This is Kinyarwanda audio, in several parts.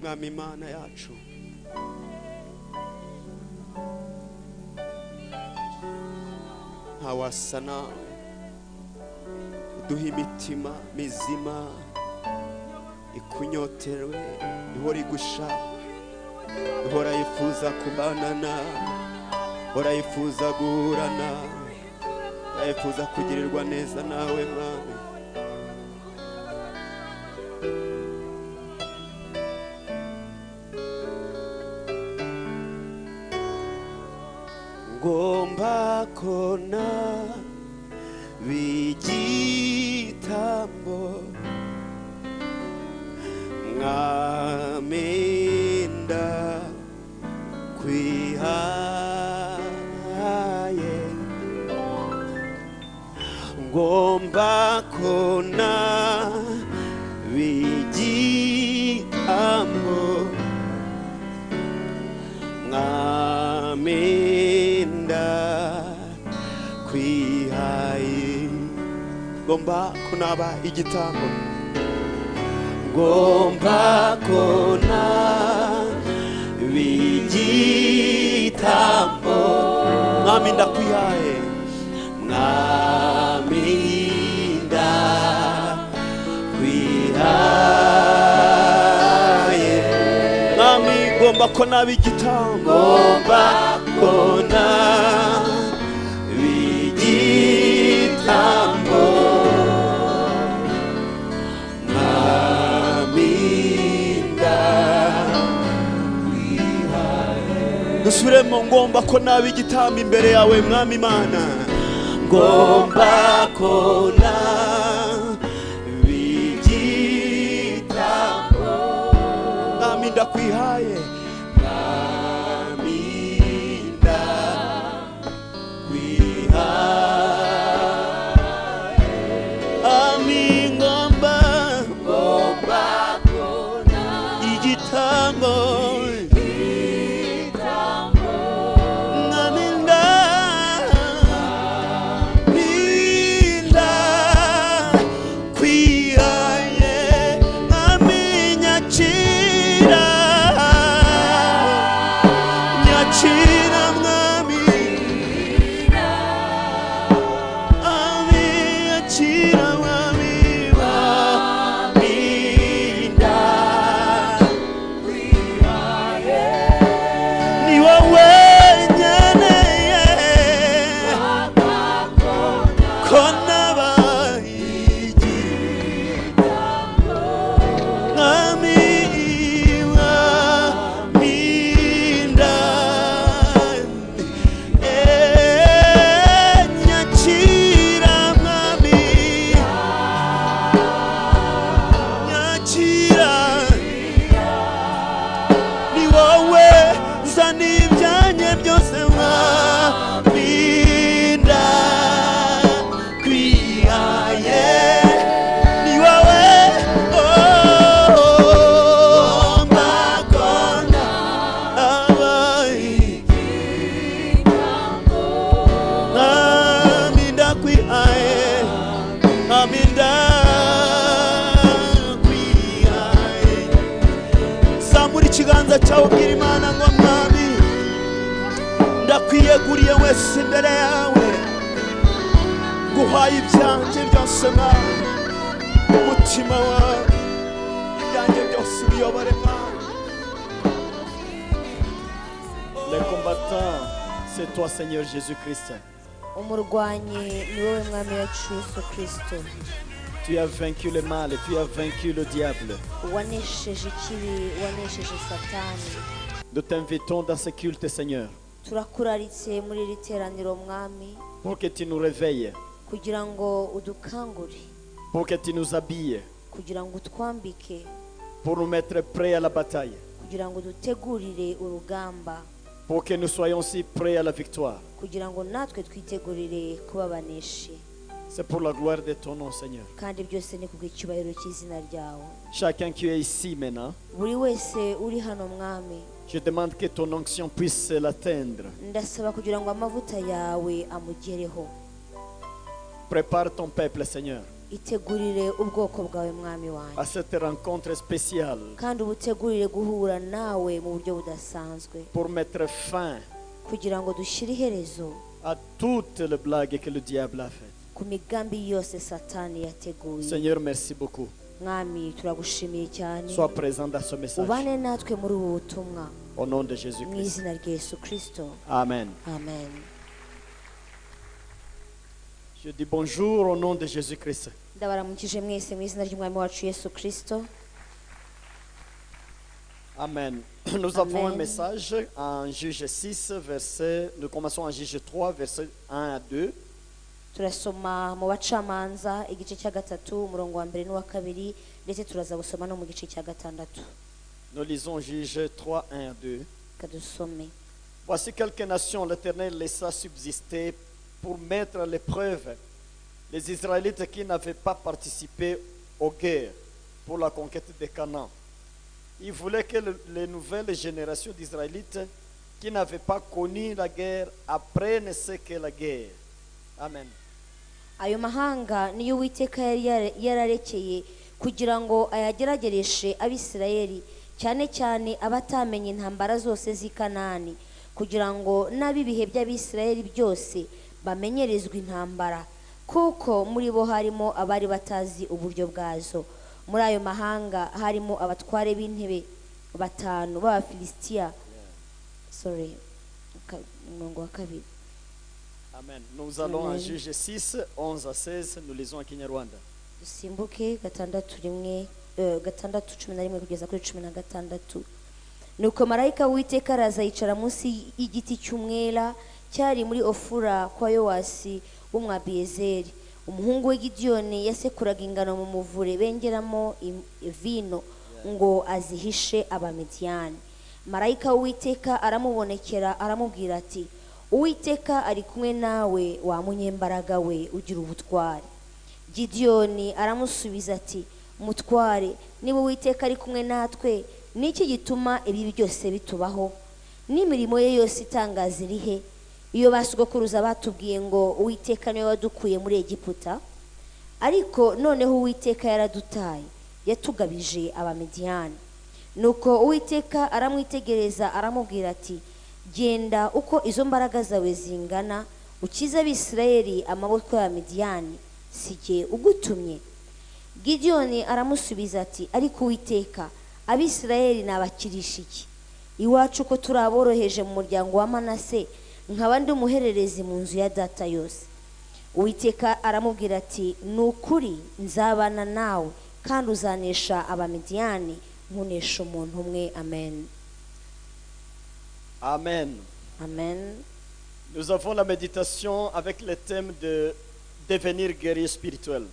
mwami Imana yacu ntawasa nawe uduha imitima mizima ikunyotewe ihora igushaka ihora yifuza kubana nawe ihora yifuza guhura nawe yifuza kugirirwa neza nawe mwami ngomba kona bigitambo mwaminda kwihaye ngomba kona bigitambo mwaminda kwihaye ngomba kunaba igitambo ngomba kona bigitambo mwami ndakwihaye mwami ndakwihaye mwami ngomba kona bigitambo ngomba kona bigitambo dusubiremo ngomba ko naba igitambo imbere yawe mwami Imana ngomba ko naba igitambo mwami ndakwihaye mwami ndakwihaye ami ngomba ko naba igitambo ikiganza cyawe ubwira Imana ngo mwami ndakwiyeguriye wese imbere yawe guhaye ibyanjye byose mwami umutima wawe ibyanjye byose ubiyobore mwami Le combattant c'est toi Seigneur Jésus-Christ. umurwanyi ni wowe mwami wacu Yesu Kristo Tu as vaincu le mal, tu as vaincu le diable. wanesheje ikibi wanesheje satani Nous t'invitons dans ce culte, Seigneur, turakuraritse muri iri teraniro mwami pour que tu nous réveilles, kugira ngo udukangure pour que tu nous habilles, kugira ngo utwambike pour nous mettre prêts à la bataille, kugira ngo dutegurire urugamba pour que nous soyons aussi prêts à la victoire. kugira ngo natwe twitegurire kuba baneshi C'est pour la gloire de ton nom, Seigneur. kandi byose ni kubw'icyubahiro cy'izina ryawe Chacun qui est ici maintenant, buri wese uri hano mwami je demande que ton onction puisse l'atteindre. ndasaba kugira ngo amavuta yawe amugereho Prépare ton peuple, Seigneur. itegurire ubwoko bwawe mwami wanjye à cette rencontre spéciale kandi ubutegurire guhura nawe mu buryo budasanzwe pour mettre fin kugira ngo dushyire iherezo à toutes les blagues que le diable a faites. ku migambi yose satani yateguye. Seigneur, merci beaucoup. mwami turagushimiye cyane, Sois présent dans ce message. ubane natwe muri ubu butumwa Au nom de mu Jésus-Christ. izina rya Yesu Kristo, Amen. amen. Je dis bonjour au nom de Jésus-Christ. ndabaramukije mwese mu izina ry'umwami wacu Yesu Kristo. Amen. Nous avons un Amen. message en Juge 6, verset, nous commençons en Juge 3, verset 1 à 2. turasoma mu bacamanza igice cya gatatu umurongo wa mbere n'uwa kabiri, ndetse turaza gusoma no mu gice cya gatandatu. Nous lisons Juge 3, 1 à 2. Kadusome. Voici quelques nations l'Éternel laissa subsister pour mettre à l'épreuve les Israélites qui n'avaient pas participé aux guerres pour la conquête de Canaan. Il voulait que les nouvelles générations d'Israélites qui n'avaient pas connu la guerre apprennent ce qu'est la guerre. Amen. ayo mahanga niyo Uwiteka yari yararekeye kugira ngo ayageragereshe Abisirayeli, cyane cyane abatamenye intambara zose z'i Kanani, kugira ngo n'ab'ibihe by'Abisirayeli byose bamenyerezwe intambara, kuko muri bo harimo abari batazi uburyo bwazo. Muri ayo mahanga harimo abatware b'intebe 5 b'Abafilisitiya. Umurongo wa kabiri. Amen. Nous allons en Amen. Juge 6, 11 à 16. Nous lisons en Kinyarwanda. dusimbuke 6:11 kugeza kuri 16. Nuko marayika w'Uwiteka araza yicara munsi y'igiti cy'umwela cyari muri Ofura kwa Yowasi w'Umwabiyezeri. Umuhungu we Gidiyoni yasekuraga ingano mu muvure bengeramo vino ngo azihishe Abamidiyani. Marayika w'Uwiteka aramubonekera aramubwira ati, Uwiteka ari kumwe nawe wa munyembaraga we ugira ubutware. Gidiyoni aramusubiza ati, mutware, niba Uwiteka ari kumwe natwe, niki gituma ibi byose bitubaho? N'imirimo ye yose itangaza irihe? Iyo basogokuruza batubwiye ngo Uwiteka niwe wadukuye muri Egiputa, ariko noneho Uwiteka yaradutaye, yatugabije Abamidiyani. Nuko Uwiteka aramwitegereza aramubwira ati, genda uko izo mbaraga zawe zingana, ukize Abisirayeli amaboko y'Abamidiyani, sijye ugutumye. Gidiyoni aramusubiza ati, ariko Uwiteka, Abisirayeli nabakirisha iki? Iwacu ko turaboroheje mu muryango wa Manase, nkaba ndi umuhererezi mu nzu ya data yose. Uwiteka aramubwira ati, nukuri nzabana nawe kandi uzanesha Abamidiyani nkunesha umuntu umwe. Amen. Amen. Amen. Nous avons la méditation avec le thème de devenir guerrier spirituel.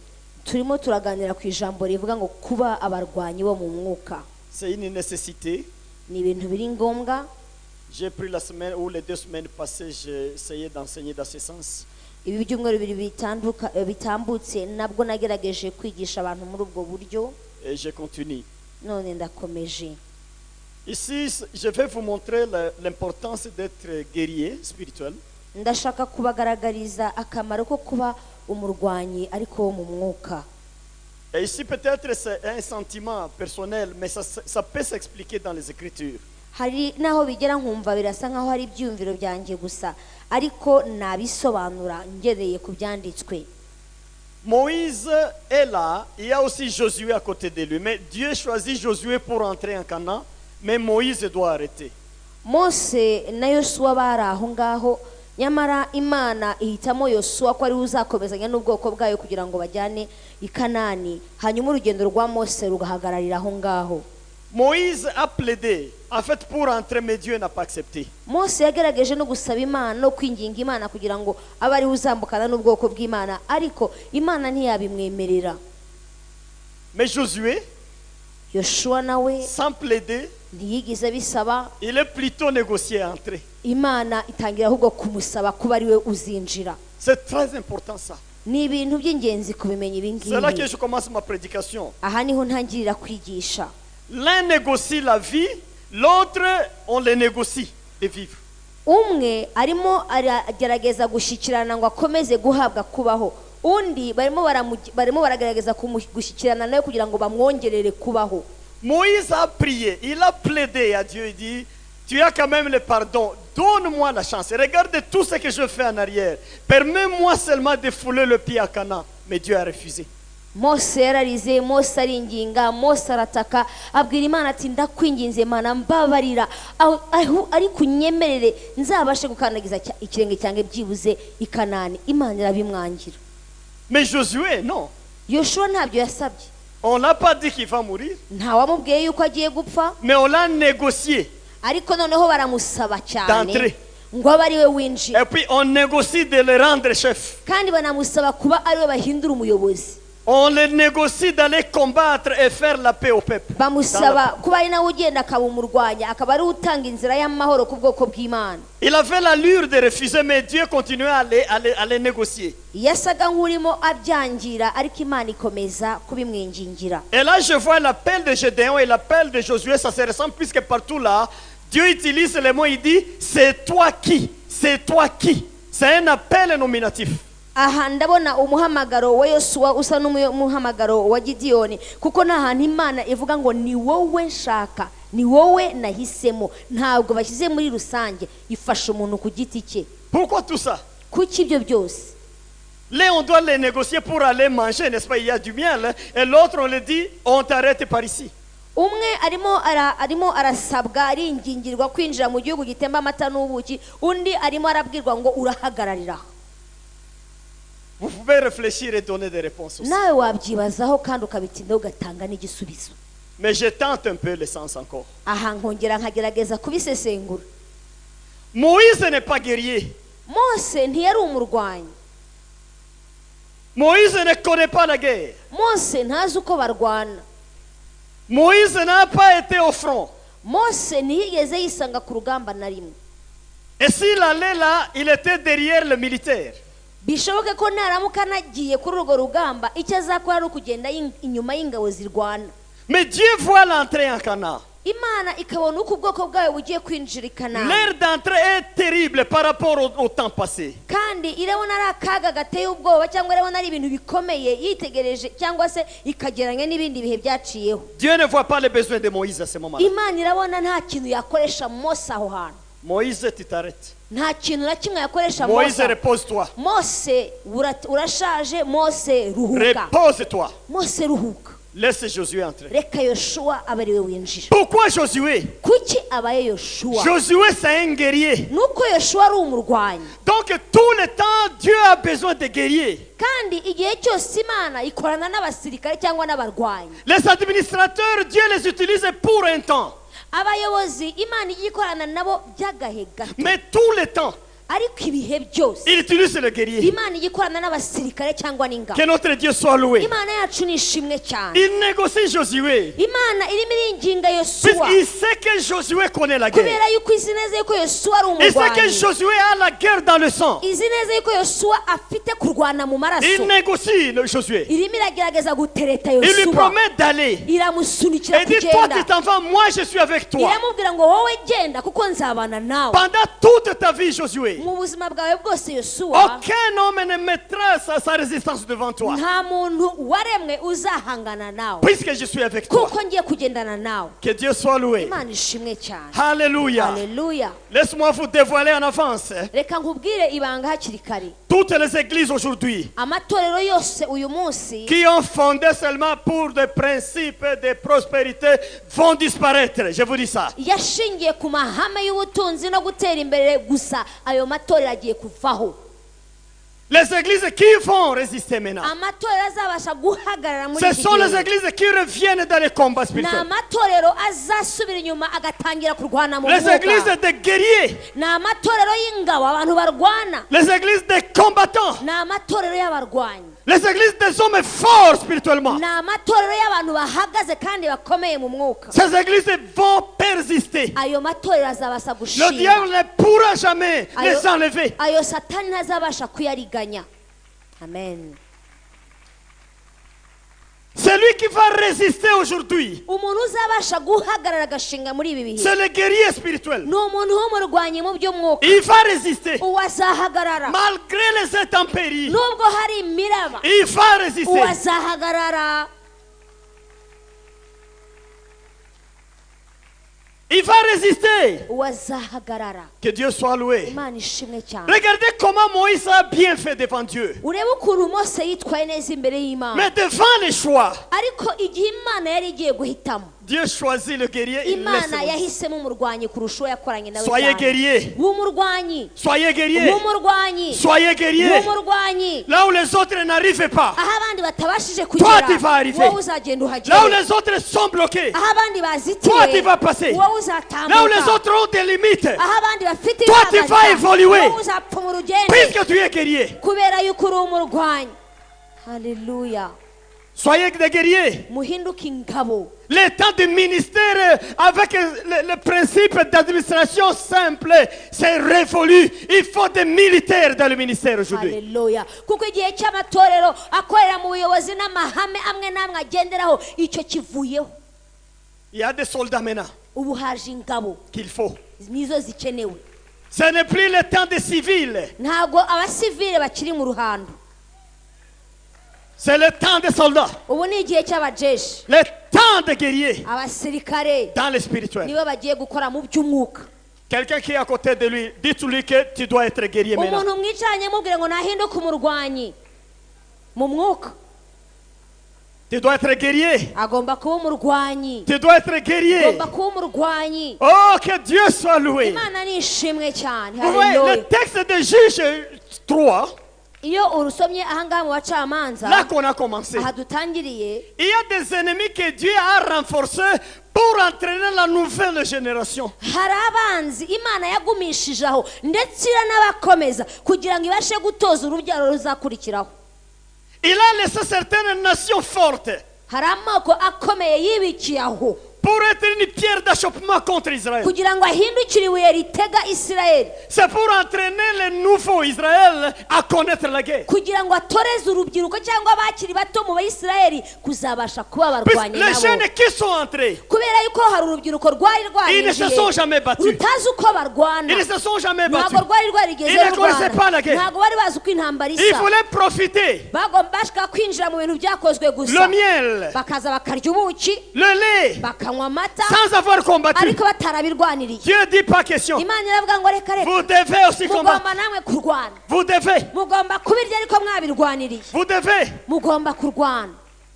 Turimo turaganira ku ijambo rivuga ngo kuba abarwanyi bo mu mwuka. C'est une nécessité. Ni ibintu biri ngombwa. J'ai pris la semaine ou les 2 semaines passées, j'ai essayé d'enseigner dans ce sens. Ibi byumweru bibiri bitambutse nabwo nagerageje kwigisha abantu muri ubwo buryo, Et je continue. none ndakomeje. Ici, je vais vous montrer l'importance d'être guerrier spirituel. Ndashaka kubagaragariza akamaro ko kuba umurwanyi ariko wo mu mwuka. Et ici, peut-être c'est un sentiment personnel, mais ça peut s'expliquer dans les Écritures. Hari naho bigera nkumva birasa nkaho hari ibyumviro byanjye gusa, ariko nabisobanura ngereye ku byanditswe. Moïse est là, il y a aussi Josué à côté de lui. Mais Dieu choisit Josué pour entrer en Canaan, mais Moïse doit arrêter. Mose na Yosuwa bari aho ngaho, nyamara Imana ihitamo Yosuwa ko ari uzakomezanya n'ubwoko bwayo kugira ngo bajyane i Kanani, hanyuma urugendo rwa Mose rugahagararira aho ngaho. Moïse a plaidé, en fait, pour entrer, mais Dieu n'a pas accepté. Mose yagerageje no gusaba Imana no kwinginga Imana kugira ngo abe ari uzambukana n'ubwoko bw'Imana, ariko Imana ntiyabimwemerera. Mais Josué, Yoshua nawe sans plaider, ntiyigize bisaba, il est plutôt négocié à entrer. Imana itangira ahubwo kumusaba kuba ari we uzinjira. C'est très important ça. Ni ibintu by'ingenzi kubimenya ibi C'est là que ngibi. je commence ma prédication. Aha niho ntangirira kwigisha. L'un négocie la vie, l'autre, on les négocie de vivre. Umwe arimo aragerageza gushyikirana ngo akomeze guhabwa kubaho, undi barimo baragerageza gushyikirana nawe kugira ngo bamwongerere kubaho. Moïse a prié, il a plaidé à Dieu, il dit, tu as quand même le pardon, donne-moi la chance. Regarde tout ce que je fais en arrière. Permets-moi seulement de fouler le pied à Canaan. Mais Dieu a refusé. Mose yararize, Mose aringinga, Mose arataka, abwira Imana ati ndakwinginze Mana mbabarira, ari kunyemerere nzabashe gukandagiza ikirenge cyange byibuze i Kanani. Imana irabimwangira. Mais Josué, non. Yoshua ntabyo yasabye. On n'a pas dit qu'il va mourir. Nta wamubwiye yuko agiye gupfa. Mais on l'a négocié. Ariko noneho baramusaba cyane D'entrer. ngo abe ari we winjira. Et puis on négocie de le rendre chef. Kandi banamusaba kuba ari we bahindura umuyobozi. On le négocie d'aller combattre et faire la paix au peuple. Bamusaba kuba ari nawe ugenda akaba umurwanya, akaba ari utanga inzira y'amahoro ku bwoko bw'Imana. Il avait l'allure de refuser, mais Dieu continuait à les négocier. Yasaga nk'urimo abyangira, ariko Imana ikomeza kubimwingingira. Et là, je vois l'appel de Gédéon et l'appel de Josué, ça se ressemble puisque partout là, Dieu utilise les mots, il dit, c'est toi qui, c'est toi qui. C'est un appel nominatif. Aha ndabona umuhamagaro wa Yosuwa usa n'umuhamagaro wa Gideyoni, kuko n'ahantu Imana ivuga ngo ni wowe nshaka, ni wowe nahisemo, ntabwo bashyize muri rusange, ifasha umuntu ku giti cye. Pourquoi tout ça? Kuki ibyo byose? Là, on doit les négocier pour aller manger, n'est-ce pas? Il y a du miel. Et l'autre, on le dit, on t'arrête par ici. Umwe arimo arasabwa aringingirwa kwinjira mu gihugu gitemba amata n'ubuki, undi arimo arabwirwa ngo urahagararira. Vous pouvez réfléchir et donner des réponses aussi. Nawe wabyibazaho kandi ukabitindaho ugatanga n'igisubizo. Mais je tente un peu le sens encore. Aha nkongera nkagerageza kubisesengura. Moïse n'est pas guerrier. Mose ntiyari umurwanyi. Moïse ne connaît pas la guerre. Mose ntazi uko barwana. Moïse n'a pas été au front. Mose ntiyigeze yisanga ku rugamba na rimwe. Et s'il allait là, il était derrière le militaire. Bishoboke ko naramuka nagiye kuri urwo rugamba icyo azakora ari ukugenda inyuma y'ingabo zirwana. Mais Dieu voit l'entrée en Canaan. Imana ikabona uko ubwoko bwawe bugiye kwinjira i Kanani. L'ère d'entrée est terrible par rapport au temps passé. Kandi irabona ari akaga gateye ubwoba cyangwa irabona ari ibintu bikomeye yitegereje cyangwa se ikageranya n'ibindi bihe byaciyeho. Dieu ne voit pas les besoins de Moïse à ce moment-là. Imana irabona nta kintu yakoresha Mose aho hantu. Moïse, tu t'arrêtes. Nta kintu na kimwe yakoresha Moïse, Mose. repose-toi. Mose urashaje, Mose ruhuka. Repose-toi. Mose ruhuka. Laisse Josué entrer. Reka Yoshua abari we winjira. Pourquoi Josué? Kuki abaye Yoshua? Josué, c'est un guerrier. Nuko Yoshua ari umurwanyi. Donc tout le temps, Dieu a besoin de guerriers. Kandi igihe cyose Imana ikorana n'abasirikare cyangwa n'abarwanyi. Les administrateurs, Dieu les utilise pour un temps. Abayobozi Imana igiye ikorana nabo by'agahe gato. Mais tout le temps, Ariko ibihe byose il utilise le guerrier. Imana igiye ikorana n'abasirikare cyangwa n'ingabo. Que notre Dieu soit loué. Imana yacu ni ishimwe cyane. Il négocie Josué. Imana irimo iringinga Yoshua. Puisqu'il sait que Josué connaît la guerre. Kubera yuko izi neza yuko Yoshua ari Il sait que umurwanyi. Josué a la guerre dans le sang. Izi neza yuko Yoshua afite kurwana mu maraso. Il négocie le Josué. Irimo iragerageza gutereta Il lui Yoshua. promet d'aller. Iramusunikira Il dit, toi kugenda. tu t'en vas, moi je suis avec toi. Iramubwira ngo wowe genda kuko nzabana nawe. Pendant toute ta vie, Josué, Mu buzima bwawe bwose Yoshua, aucun homme ne mettra sa résistance devant toi. nta muntu waremwe uzahangana nawe Puisque je suis avec toi. kuko ngiye kugendana nawe. Que Dieu soit loué. Imana ishimwe cyane. Alléluia. Haleluya. Laisse-moi vous dévoiler en avance Reka nkubwire ibanga hakiri kare. toutes les églises aujourd'hui Amatorero yose uyu munsi qui ont fondé seulement pour des principes de prospérité vont disparaître. Je vous dis ça. yashingiye ku mahame y'ubutunzi no gutera imbere gusa, ayo matorero agiye kuvaho. Les églises qui vont résister maintenant, Amatorero azabasha guhagarara muri ce iki sont les gihe. églises qui reviennent dans les combats Ni spirituels. amatorero azasubira inyuma agatangira kurwana mu Les églises mwuka. de guerriers, Ni amatorero y'ingabo abantu barwana. les églises de combattants, Ni amatorero y'abarwanyi. les églises des hommes forts spirituellement. Ni amatorero y'abantu bahagaze kandi bakomeye mu mwuka. Ces églises vont persister. Ayo matorero azabasha Le gushinga. diable ne pourra jamais les enlever. Ayo satani ntazabasha kuyariganya. Amen. Celui qui va résister aujourd'hui, umuntu uzabasha guhagarara agashinga muri ibi bihe c'est le guerrier spirituel. ni umuntu w'umurwanyi mu by'umwuka. Il va résister. uwazahagarara Malgré les intempéries, nubwo hari imiraba, il va résister. uwazahagarara. Il va résister. uwazahagarara. Que Dieu soit loué. Imana ishimwe cyane. Regardez comment Moïse a bien fait devant Dieu. urebe ukuntu Mose yitwaye neza imbere y'Imana, Mais devant les choix, ariko igihe Imana yari igiye guhitamo, Dieu choisit le guerrier. Il laisse Imana Moïse. yahisemo umurwanyi kurusha uwo yakoranye nawe Soyez cyane. guerrier. w'umurwanyi Soyez guerrier. w'umurwanyi Soyez guerrier. w'umurwanyi. Là où les autres n'arrivent pas. aho abandi batabashije Toi, kugera, tu vas arriver. wowe uzagenda Là où uhagere. les autres sont bloqués. aho abandi Toi, bazitiwe, tu vas passer. wowe Là où les uzatambuka. autres ont des limites. aho abandi bafite Toi, tu vas évoluer. wowe uzapfa mu rugendo, Puisque tu es guerrier. kubera yuko uri umurwanyi. Haleluya. Soyez des guerriers. muhinduke ingabo. Les temps de ministère avec le principe d'administration simple, c'est révolu. Il faut des militaires dans le ministère aujourd'hui. Haleluya. kuko igihe cy'amatorero akorera mu buyobozi n'amahame amwe n'amwe agenderaho, icyo kivuyeho. Il y a des soldats maintenant ubu haje ingabo qu'il faut. nizo zikenewe. Ce n'est plus le temps des civils. ntabwo abasivile bakiri mu ruhando, C'est le temps des soldats. ubu ni igihe cy'abajeshi. Le temps des guerriers abasirikare dans le spirituel. nibo bagiye gukora mu by'umwuka. Quelqu'un qui est à côté de lui, dites-lui que tu dois être guerrier maintenant. umuntu mwicaranye mubwire ngo nahinduke umurwanyi mu mwuka. Tu dois être guerrier. agomba kuba umurwanyi. Tu dois être guerrier. agomba kuba umurwanyi. Oh, que Dieu soit loué. Imana ni ishimwe cyane. Vous voyez, Haleluya. le texte de Juge 3, iyo urusomye ahangaha mu bacamanza, là qu'on a commencé, aha dutangiriye, il y a des ennemis que Dieu a renforcés pour entraîner la nouvelle génération. hari abanzi Imana yagumishije aho ndetse iranabakomeza kugira ngo ibashe gutoza urubyaro ruzakurikiraho. Il a laissé certaines nations fortes hari amoko akomeye yibikiye aho pour être une pierre d'achoppement contre Israël. kugira ngo ahindukire ibuye ritega Isirayeli, C'est pour entraîner les nouveaux Israël à connaître la guerre. kugira ngo atoreze urubyiruko cyangwa abakiri bato mu Bayisirayeli kuzabasha kuba Puisque abarwanyi les nabo. jeunes qui sont entrés, kubera yuko hari urubyiruko rwari ils ne se sont jamais battus. rutazi uko barwana, Ils ne se sont jamais battus. ntabwo rwari rwarigeze Ils ne connaissaient pas la guerre. ntabwo bari bazi uko intambara Ils isa. voulaient profiter. bagomba bashaka kwinjira mu bintu byakozwe Le gusa, miel, bakaza bakarya ubuki, le lait, bakanywa amata, sans avoir combattu. ariko batarabirwaniriye. Dieu dit pas question. Imana iravuga ngo reka reka, Vous devez aussi combattre. mugomba namwe kurwana, Vous devez. mugomba kubirya ariko mwabirwaniriye, Vous devez. mugomba kurwana.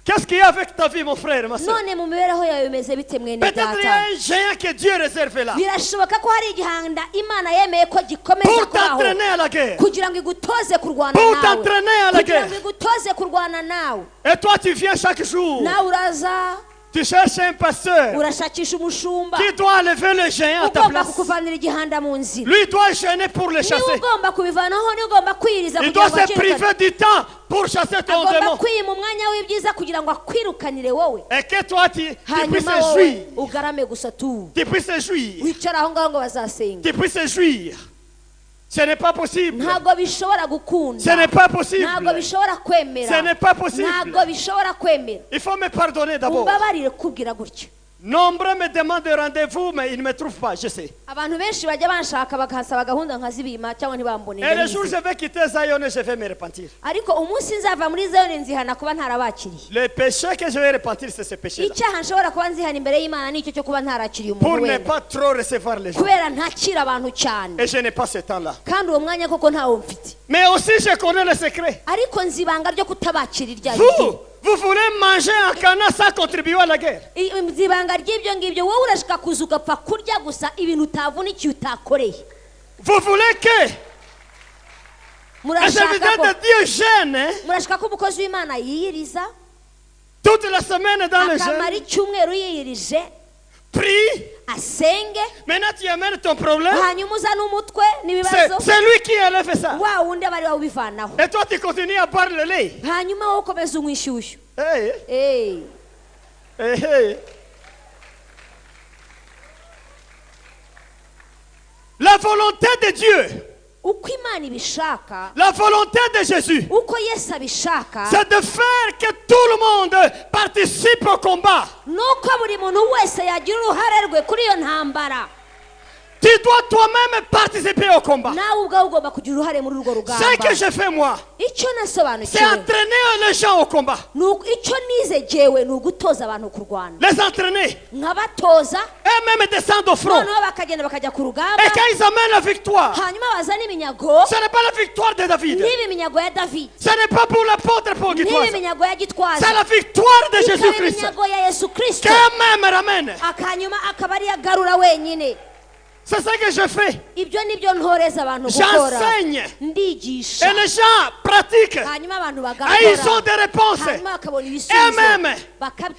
Qu'est-ce qu'il y a avec ta vie, mon frère, ma soeur? none mu mibereho yawe bimeze bite mwene Peut-être il y a data? un géant que Dieu réserve là birashoboka ko hari igihanda Imana yemeye ko gikomeza pour kubaho t'entraîner à la guerre. kugira ngo igutoze kurwana Pour nawe, t'entraîner à la kugira guerre. ngo igutoze kurwana nawe. Et toi, tu viens chaque jour. nawe uraza Tu cherches un pasteur urashakisha umushumba qui doit lever le géant à ta ugomba place. kukuvanira igihanda mu nzira. Lui doit gêner pour le niwe chasser. ugomba kubivanaho, niwe ugomba kwiyiriza Il kugira doit ngo se akirukane. priver du temps pour chasser ton agomba démon. kwiyima umwanya w'ibyiza kugira ngo akwirukanire wowe, Et que toi, tu puisses hanyuma te wowe jouir. ugarame gusa tu Tu puisses te jouir. wicara aho ngaho ngo bazasenga. Tu puisses te jouir. Ce n'est pas possible. ntabwo bishobora Ce gukunda, n'est pas possible. ntabwo bishobora kwemera, Ce n'est pas possible. ntabwo bishobora kwemera. Il faut me pardonner d'abord. umbabarire kubwira gutyo. Nombreux me demandent de rendez-vous, mais ils ne me trouvent pas, je sais. abantu benshi bajya banshaka bakansaba gahunda nkazibima cyangwa ntibambone, Et le jour où ndabizi. je vais quitter Zion, je vais me repentir. ariko umunsi nzava muri Zayoni nzihana kuba ntarabakiriye. Le péché que je vais repentir, c'est ce péché-là. icyaha nshobora kuba nzihana imbere y'Imana nicyo cyo kuba ntarakiriye Pour umuntu ne wenda, pas trop recevoir les gens. kubera ntakira abantu cyane, Et je n'ai pas ce temps-là. kandi uwo mwanya koko ntawo mfite. Mais aussi, je connais le secret. ariko nzi ibanga ryo kutabakira irya Vous voulez manger en Cana sans contribuer à la guerre. nzi ibanga ry'ibyo ngibyo. wowe urashaka kuza ugapfa kurya gusa ibintu utavunikiye utakoreye. Vous voulez que les murashaka serviteurs ko de Dieu gênent hein, murashaka ko umukozi w'Imana yiyiriza toute la semaine dans le akamara jeûne, icyumweru yiyirije, prie. asenge, Maintenant, tu amènes ton problème. hanyuma uzana umutwe n'ibibazo, C'est lui qui enlève ça. wa wundi aba ari wowe ubivanaho, Et toi, tu continues à boire le lait. hanyuma wowe ukomeza unywa inshyushyu. Hey, Hey. hey, hey. La volonté de Dieu uko imana ibishaka, la volonté de Jésus, uko yesu abishaka, c'est de faire que tout le monde participe au combat. nuko buri muntu wese yagira uruhare rwe kuri iyo ntambara. Tu dois toi-même participer au combat. nawe ubwawe ugomba kugira uruhare muri urwo rugamba. Ce que je fais moi, icyo c'est nasobanukiwe, entraîner les gens au combat. icyo nize jewe ni ugutoza abantu kurwana, Les entraîner. nkabatoza, Et même descendre au front. noneho bakagenda bakajya ku rugamba, Et quand ils amènent la victoire, hanyuma bazana iminyago. ce n'est pas la victoire de David. niba iminyago ya David, Ce n'est pas pour l'apôtre Paul qui niba doit. iminyago ya Gitwaza, C'est la victoire de ikaba Jésus-Christ. iminyago ya Yesu Kristo, Quand même ramène. akanyuma akaba ari agarura wenyine. C'est ce que je fais. ibyo nibyo ntoreza abantu gukora, J'enseigne. ndigisha, Et les gens pratiquent. hanyuma abantu Et ils ont bagakora, des réponses. hanyuma bakabona Et ibisubizo, même,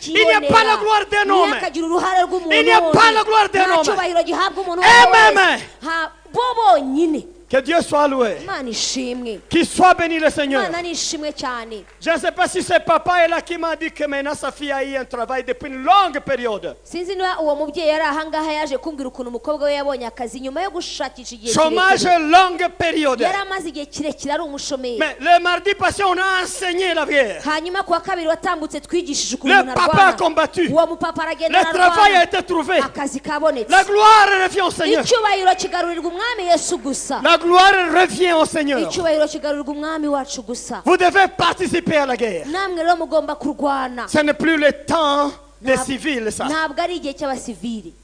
il n'y a pas la gloire d'un homme. ntihakagira uruhare rw'umuntu Il n'y a wundi. pas la gloire d'un nta homme. cyubahiro gihabwa umuntu Et uwo ari we même, wese. Bo bonyine. que Dieu soit loué. Imana ishimwe, Qu'il soit béni le Seigneur. Imana ni ishimwe cyane. Je ne sais pas si c'est papa est là qui m'a dit que maintenant sa fille a eu un travail depuis une longue période. Sinzi niba uwo mubyeyi yari ahangaha yaje kumbwira ukuntu umukobwa we yabonye akazi nyuma yo gushakisha igihe Chômage kirekire. longue période. yari amaze igihe kirekire ari umushomeri. Mais le mardi passé, on a enseigné la bière. hanyuma ku wa kabiri watambutse twigishije ukuntu Le umuntu papa a arwana. combattu. uwo mupapa aragenda Le travail a ararwana, été trouvé. akazi kabonetse. La gloire revient au Seigneur. icyubahiro kigarurirwa umwami Yesu gusa. La gloire revient au Seigneur. icyubahiro kigarurirwa umwami wacu gusa. Vous devez participer à la guerre. namwe rero mugomba kurwana. Ce n'est plus le temps des Ntab- civils, ça. ntabwo ari igihe cy'abasivili.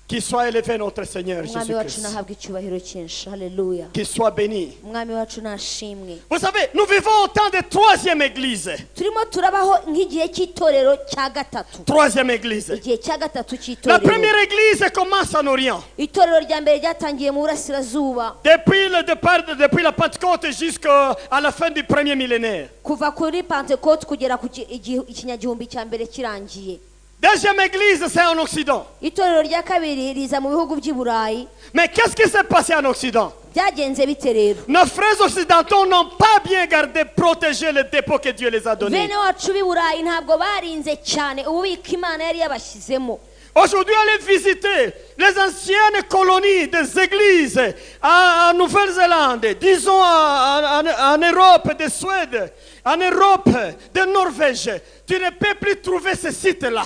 Qu'il soit élevé notre Seigneur umwami wacu Jésus-Christ. nahabwa icyubahiro cyinshi. haleluya. Qu'il soit béni. umwami wacu nashimwe. Vous savez, nous vivons au temps de troisième église. turimo turabaho nk'igihe cy'itorero cya gatatu. Troisième église. igihe cya gatatu La cy'itorero. première église commence en Orient. itorero rya mbere ryatangiye mu burasirazuba, Depuis le départ, depuis la Pentecôte jusqu'à la fin du premier millénaire. kuva kuri pentekote kugera ku ikinyagihumbi cya mbere kirangiye. Deuxième église, c'est en Occident. itorero rya kabiri riza mu bihugu by'i Burayi. Mais qu'est-ce qui s'est passé en Occident? byagenze bite rero? Nos frères occidentaux n'ont pas bien gardé, protégé le dépôt que Dieu les a donné. bene wacu b'i Burayi ntabwo barinze cyane ububiko Imana yari yabashyizemo. Aujourd'hui, allez visiter les anciennes colonies des églises en Nouvelle-Zélande, disons en Europe, de Suède, en Europe, de Norvège. Tu ne peux plus trouver ces sites-là.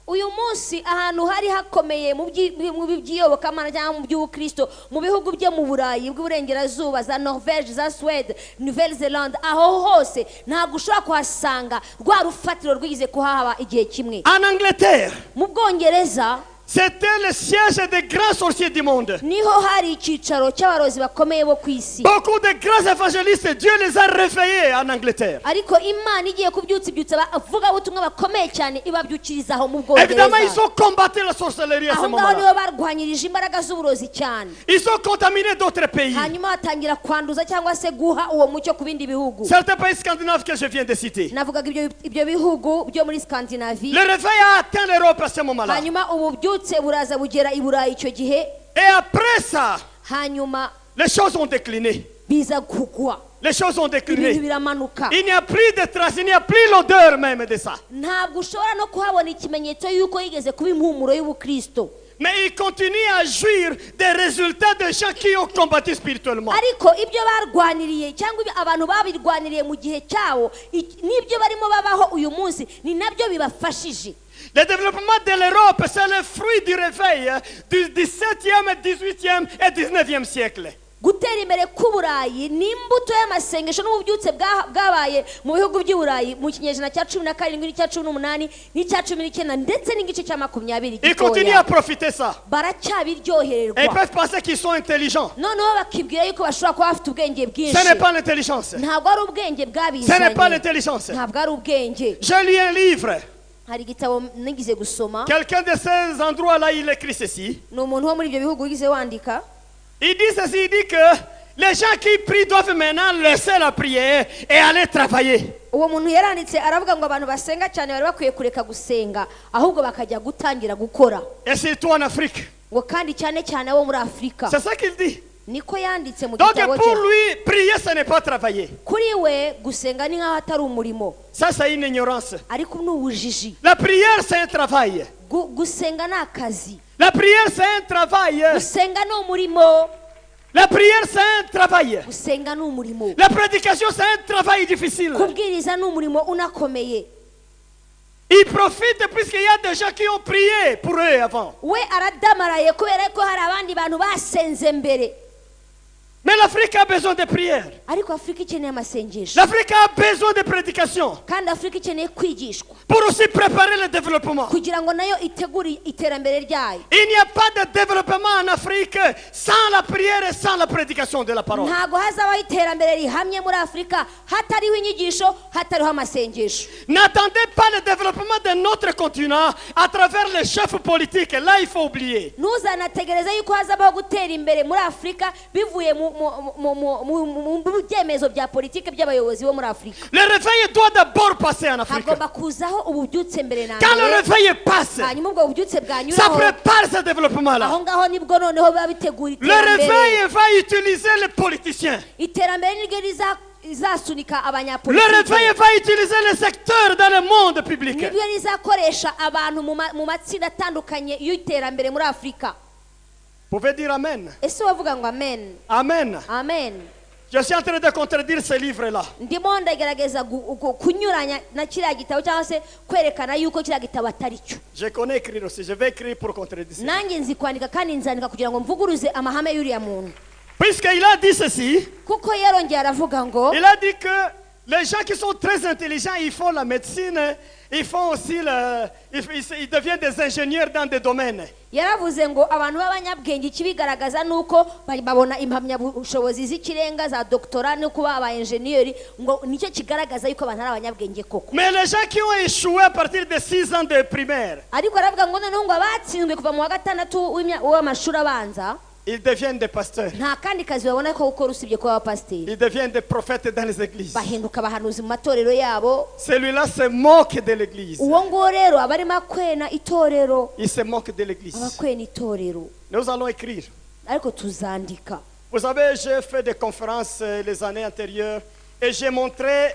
uyu munsi ahantu hari hakomeye mu by'iyobokamana cyangwa mu by'ubukristo mu bihugu byo mu Burayi bw'uburengerazuba, za Norvège, za Suède, Nouvelle-Zélande, aho hose ntabwo ushobora kuhasanga rwa rufatiro rwigize kuhaba igihe kimwe. En Angleterre, mu Bwongereza c'était le siège des grands sorciers du monde. niho hari icyicaro cy'abarozi bakomeye bo ku isi. Beaucoup de grands évangélistes, Dieu les a réveillés en Angleterre. ariko Imana igiye kubyutsa abavugabutumwa bakomeye cyane ibabyukiriza aho mu Évidemment, ils Bwongereza. ont combattu la sorcellerie à ce aho ngaho moment-là. niho barwanyirije imbaraga z'uburozi cyane. Ils ont contaminé d'autres pays. hanyuma batangira kwanduza cyangwa se guha uwo mucyo ku bindi bihugu. Certains pays scandinaves que je viens de citer. navugaga ibyo bihugu byo muri Scandinavie. Le réveil a atteint l'Europe à ce moment-là. hanyuma ububyutse buraza bugera i Burayi icyo gihe. Et après ça, hanyuma les choses ont décliné. biza kugwa, Les choses ont ibintu décliné. biramanuka. Il n'y a plus de traces, il n'y a plus l'odeur même de ça. ntabwo ushobora no kuhabona ikimenyetso y'uko yigeze kuba impumuro y'ubukristo. Mais il continue à jouir des résultats de gens qui ont combattu spirituellement. ariko ibyo barwaniriye cyangwa abantu babirwaniriye mu gihe cyabo n'ibyo barimo babaho uyu munsi ni nabyo bibafashije. Le développement de l'Europe, c'est le fruit du réveil du 17e, 18e et 19e siècle. gutera imbere k'uburayi ni imbuto y'amasengesho n'ububyutse bwabaye mu bihugu by'i Burayi mu kinyejana cya 17 n'icya 18 n'icya 19 ndetse n'igice cya 20 Ils continuent à profiter ça. Et ils baracyabiryohererwa. peuvent penser qu'ils sont intelligents. noneho bakibwira yuko bashobora kuba bafite ubwenge Ce bwinshi. n'est pas l'intelligence. ntabwo ari ubwenge Ce n'est pas bwabizanye, l'intelligence. ntabwo ari ubwenge. Je lis un livre. hari igitabo nigize gusoma, Quelqu'un de ces endroits-là, il écrit ceci. ni umuntu wo muri ibyo bihugu wigize wandika. Il dit ceci, il dit que les gens qui prient doivent maintenant laisser la prière et aller travailler. uwo muntu yaranditse aravuga ngo abantu basenga cyane bari bakwiye kureka gusenga ahubwo bakajya gutangira gukora. Et surtout en Afrique. ngo kandi cyane cyane abo muri Afurika. C'est ça qu'il dit. niko yanditse mu Donc gitabo pour cye. lui, prier, ce n'est pas travailler. kuri we gusenga ni nk'aho atari umurimo, Ça, c'est une ignorance. ariko ni ubujiji. La prière, c'est un travail. gusenga ni akazi. La prière, c'est un travail. Gusenga ni umurimo. La prière, c'est un travail. Gusenga ni umurimo. La prédication, c'est un travail difficile. Kubwiriza ni umurimo unakomeye. Ils profitent puisqu'il y a des gens qui ont prié pour eux avant. We aradamaraye kubera ko hari abandi bantu basenze mbere. Mais l'Afrique a besoin de prière. Ariko Afrika ikeneye amasengesho. L'Afrique a besoin de prédication Kandi Afrika ikeneye kwigishwa pour aussi préparer le développement. kugira ngo nayo itegure iterambere ryayo. Il n'y a pas de développement en Afrique sans la prière et sans la prédication de la parole. Ntago hazabaho iterambere rihamye muri Afrika hatariho inyigisho, hatariho amasengesho. N'attendez pas le développement de notre continent à travers les chefs politiques. Là, il faut oublier. Ntuzanategereza yuko hazabaho gutera imbere muri Afrika bivuye mu byemezo bya politike by'abayobozi bo muri Afrika. Le réveil doit d'abord passer en Afrique. Hagomba kuzaho ububyutse mbere na Quand le mbere. réveil passe, Hanyuma ubwo bubyutse ça bwanyuraho. prépare ce développement-là. Aho ngaho nibwo noneho biba bitegura Le iterambere. réveil va utiliser les politiciens. Iterambere niryo rizasunika Le abanyapolitike. réveil va utiliser les secteurs dans le monde public. Nibyo rizakoresha abantu mu matsinda atandukanye y'iterambere muri Afrika. Vous pouvez dire Amen. Ese wavuga ngo amen? Amen. Amen. Je suis en train de contredire ce livre-là. Ndimo ndagerageza kunyuranya na kiriya gitabo cyangwa se kwerekana yuko kiriya gitabo atari cyo. Je connais écrire aussi. Je vais écrire pour contredire ça. Nanjye nzi kwandika kandi nzandika kugira ngo mvuguruze amahame y'uriya muntu. Puisqu'il a dit ceci, Kuko yarongeye aravuga ngo il a dit que les gens qui sont très intelligents, ils font la médecine, ils font aussi ils deviennent des ingénieurs dans des domaines. yaravuze ngo abantu b'abanyabwenge ikibigaragaza nuko babona impamyabushobozi z'ikirenga za doctorat no kuba aba engineer ngo nicyo kigaragaza yuko abantu ari abanyabwenge koko. Mais les gens qui ont échoué à partir de 6 ans de primaire, Ariko aravuga ngo noneho ngo abatsinzwe kuva mu wa gatandatu w'amashuri abanza ils deviennent des pasteurs. nta kandi kazi babona ko gukora usibye kuba abapasiteri. Ils deviennent des prophètes dans les églises. Bahinduka abahanuzi mu matorero yabo. Celui-là se moque de l'église. Uwo ngo rero aba arimo akwena itorero. Il se moque de l'église. Abakwena itorero. Nous allons écrire. Ariko tuzandika. Vous savez, j'ai fait des conférences les années antérieures et j'ai montré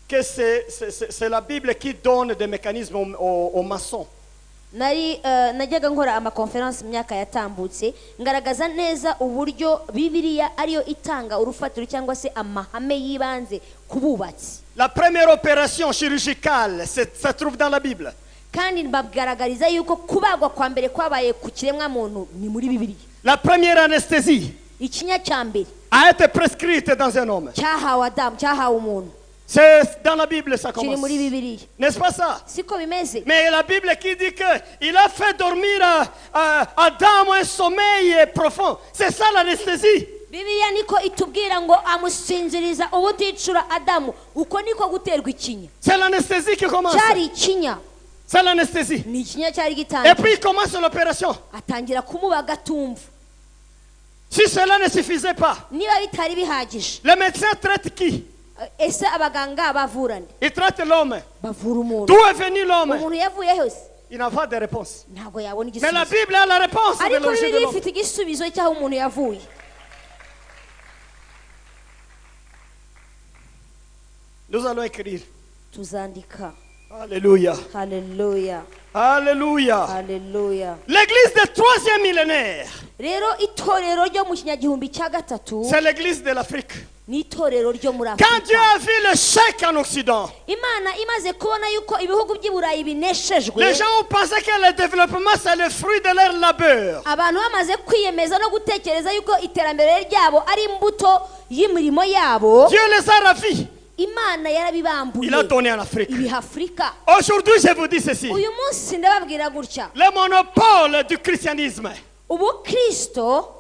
que c'est la Bible qui donne des mécanismes aux maçons. Najyaga nkora amakonferensi mu myaka yatambutse ngaragaza neza uburyo Bibiliya ariyo itanga urufatiro cyangwa se amahame yibanze ku bubatsi. La première opération chirurgicale ça trouve dans la Bible. Kandi mbagaragariza yuko kubagwa kwa mbere kwabaye ku kiremwa muntu ni muri Bibiliya. La première anesthésie Ikinya cya mbere a été prescrite dans un homme. cyahawe Adamu, cyahawe umuntu. C'est dans la Bible ça Kiri commence. muri Bibiliya. N'est-ce pas ça? Siko bimeze. Mais la Bible qui dit qu'il a fait dormir Adam un sommeil profond. C'est ça l'anesthésie. Bibiliya niko itubwira ngo amusinziriza ubuticura Adamu, uko niko guterwa ikinya. C'est l'anesthésie qui commence. Cyari ikinya. C'est l'anesthésie. Ni ikinya cyari Et gitangiye. puis il commence l'opération. Atangira kumubaga atumva. Si cela ne suffisait pas, Niba bitari bihagije. le médecin traite qui? Ese abaganga bavurana Il traite l'homme. bavura umuntu. D'où est venu l'homme? Umuntu yavuye hose Il n'a pas de réponse. ntabwo yabona Mais la igisubizo. Bible a la réponse de Ariko l'origine de Bibiliya l'homme. ifite igisubizo cy'aho umuntu yavuye. Nous allons écrire. Tuzandika. Alléluia. Haleluya. Alléluia. Haleluya. L'église du 3e millénaire, Rero itorero ryo mu kinyagihumbi cya gatatu c'est l'église de l'Afrique. ni itorero ryo muri Quand Dieu Afurika. a vu l'échec en Occident, Imana imaze kubona yuko ibihugu by'i Burayi bineshejwe, les gens ont pensé que le développement c'est le fruit de leur labeur. abantu bamaze kwiyemeza no gutekereza yuko iterambere ryabo ari imbuto y'imirimo yabo. Dieu les a ravis. Imana Il a yarabibambuye donné en Afrique. ibiha Afurika. Aujourd'hui, je vous dis ceci. Uyu munsi ndababwira gutya, Le monopole du christianisme, ubukristo,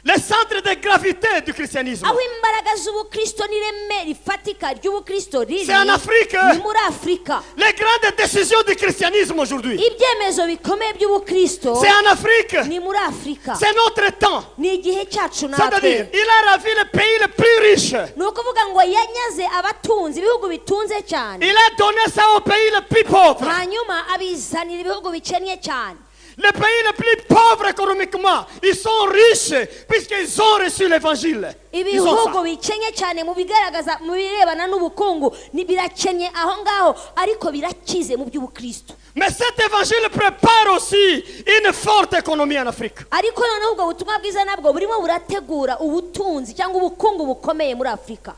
le centre de gravité du christianisme, aho imbaraga z'ubukristo n'ireme rifatika ry'ubukristo riri c'est en Afrique. ni muri Afurika. Les grandes décisions du christianisme aujourd'hui, Ibyemezo bikomeye by'ubukristo c'est en Afrique. ni muri Afurika. C'est notre temps. Ni igihe cyacu C'est-à-dire, natwe. il a ravi le pays le plus riche. Ni ukuvuga ngo yanyaze abatunzi, ibihugu bitunze cyane, Il a donné ça au pays le plus pauvre. hanyuma abizanira ibihugu bikennye cyane. Les pays les plus pauvres économiquement, ils sont riches puisqu'ils ont reçu l'évangile. Ils ont Ibihugu ça. bikennye cyane mu bigaragaza mu birebana n'ubukungu ni birakennye aho ngaho, ariko birakize mu by'ubukristo. Mais cet évangile prépare aussi une forte économie en Afrique. ariko noneho ubwo butumwa bwiza nabwo burimo burategura ubutunzi cyangwa ubukungu bukomeye muri Afurika.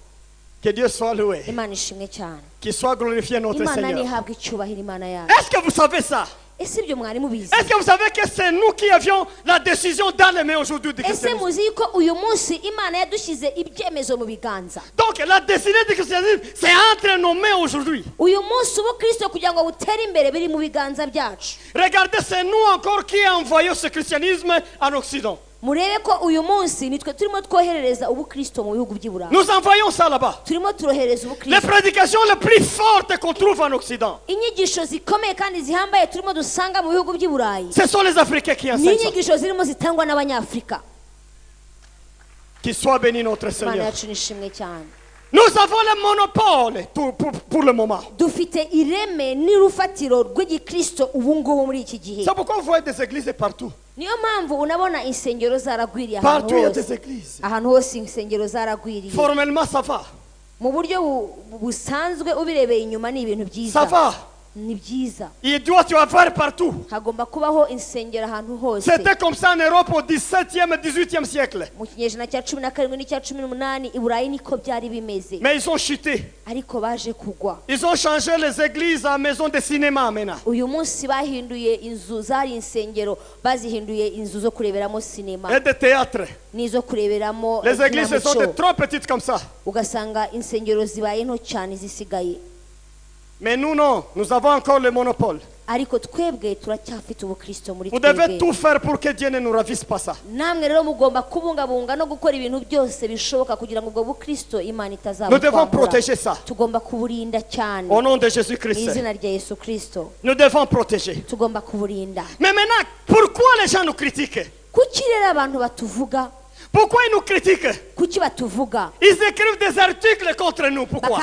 Que Dieu soit loué. Imana ishimwe cyane. Qu'il soit glorifié notre Imana Seigneur. nihabwa icyubahiro Imana yacu. Est-ce que vous savez ça? Ese ibyo mwari mubizi? Est-ce que vous savez que c'est nous qui avions la décision dans les mains aujourd'hui du Ese christianisme? muzi ko uyu munsi Imana yadushyize ibyemezo mu biganza. Donc la destinée du christianisme, c'est entre nos mains aujourd'hui. Uyu munsi ubukristo kugira ngo butere imbere biri mu biganza byacu. Regardez, c'est nous encore qui avons envoyé ce christianisme en Occident. Murebe ko uyu munsi nitwe turimo twoherereza ubukristo mu bihugu by'Iburayi. Nous envoyons ça là-bas. Turimo turohereza Les ubukristo. prédications les plus fortes qu'on trouve en Occident, Inyigisho zikomeye kandi zihambaye turimo dusanga mu bihugu by'Iburayi. ce sont les Africains qui Ni enseignent ça. inyigisho zirimo zitangwa n'Abanyafurika. Qu'il soit béni notre Imana Seigneur. yacu nishimwe cyane. Nous avons le monopole pour le moment. Dufite ireme n'urufatiro rw'igikristo ubu ngubu muri iki gihe. C'est pourquoi vous voyez des églises partout. Niyo mpamvu unabona insengero zaragwiriye ahantu Partout il y a hose. des églises. Ahantu hose insengero zaragwiriye. Formellement, ça va. Mu buryo busanzwe ubirebeye inyuma ni ibintu Ça byiza. va. Ni byiza. Il doit y avoir partout. Hagomba kubaho insengero ahantu hose. C'était comme ça en Europe au 17e et 18e siècle. Mu kinyejana cya 17 n'icya 18 i Burayi niko byari bimeze. Mais ils ont chuté. Ariko baje kugwa. Ils ont changé les églises en maison de cinéma maintenant. Uyu munsi bahinduye inzu zari insengero bazihinduye inzu zo kureberamo sinema Et des théâtres. n'izo kureberamo Les églises se sont ikinamico. trop petites comme ça. Ugasanga insengero zibaye nto cyane zisigaye. Mais nous non, nous avons encore le monopole. Ariko twebwe turacyafite ubukristo muri Vous devez twebwe. tout faire pour que Dieu ne nous ravisse pas ça. Namwe rero mugomba kubungabunga no gukora ibintu byose bishoboka kugira ngo ubwo bukristo Imana Nous devons itazabutwambura. protéger ça. Tugomba kuburinda cyane Au nom de mu Jésus-Christ. izina rya Yesu Kristo. Nous devons protéger. Tugomba kuburinda. Mais maintenant, pourquoi les gens nous critiquent? Kuki rero abantu batuvuga? Pourquoi ils nous critiquent? Kuki batuvuga? Ils écrivent des articles contre nous. Pourquoi?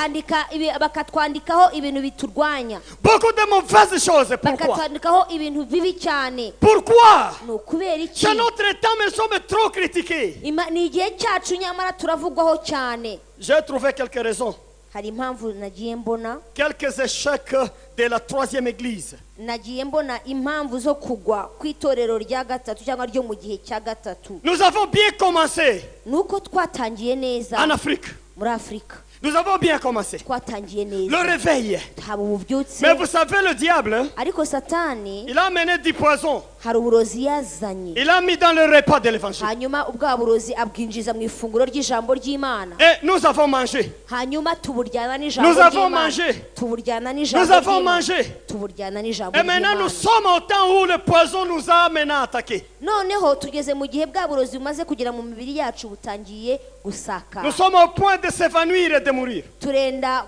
Bakatwandikaho ibintu biturwanya. Beaucoup de mauvaises choses. Pourquoi? Bakatwandikaho ibintu bibi cyane. Pourquoi? Ni ukubera iki? C'est notre temps, mais nous sommes trop critiqués. Ni igihe cyacu nyamara turavugwaho cyane. J'ai trouvé quelques raisons. Hari impamvu nagiye mbona. Quelques échecs de la troisième église. Nagiye mbona impamvu zo kugwa kw'itorero rya gatatu cyangwa ryo mu gihe cya gatatu. Nous avons bien commencé Nuko twatangiye neza en Afrique. muri Afurika. Nous avons bien commencé. Twatangiye Le neza. réveil. Haba ububyutse. Mais vous savez, le diable, Ariko Satani il a amené du poison. hari uburozi yazanye. Il a mis dans le repas de l'évangile. Hanyuma ubwa burozi abwinjiza mu ifunguro ry'ijambo ry'Imana. Et nous avons mangé. Hanyuma tuburyana n'ijambo Nous avons ry'Imana. mangé. Tuburyana Nous n'ijambo avons ry'Imana. mangé. Tuburyana n'ijambo Et maintenant, nous ry'Imana. sommes au temps où le poison nous a maintenant attaqués. Noneho tugeze mu gihe bwa burozi bumaze kugera mu mibiri yacu butangiye gusaka. Nous sommes au point de s'évanouir et de mourir. Turenda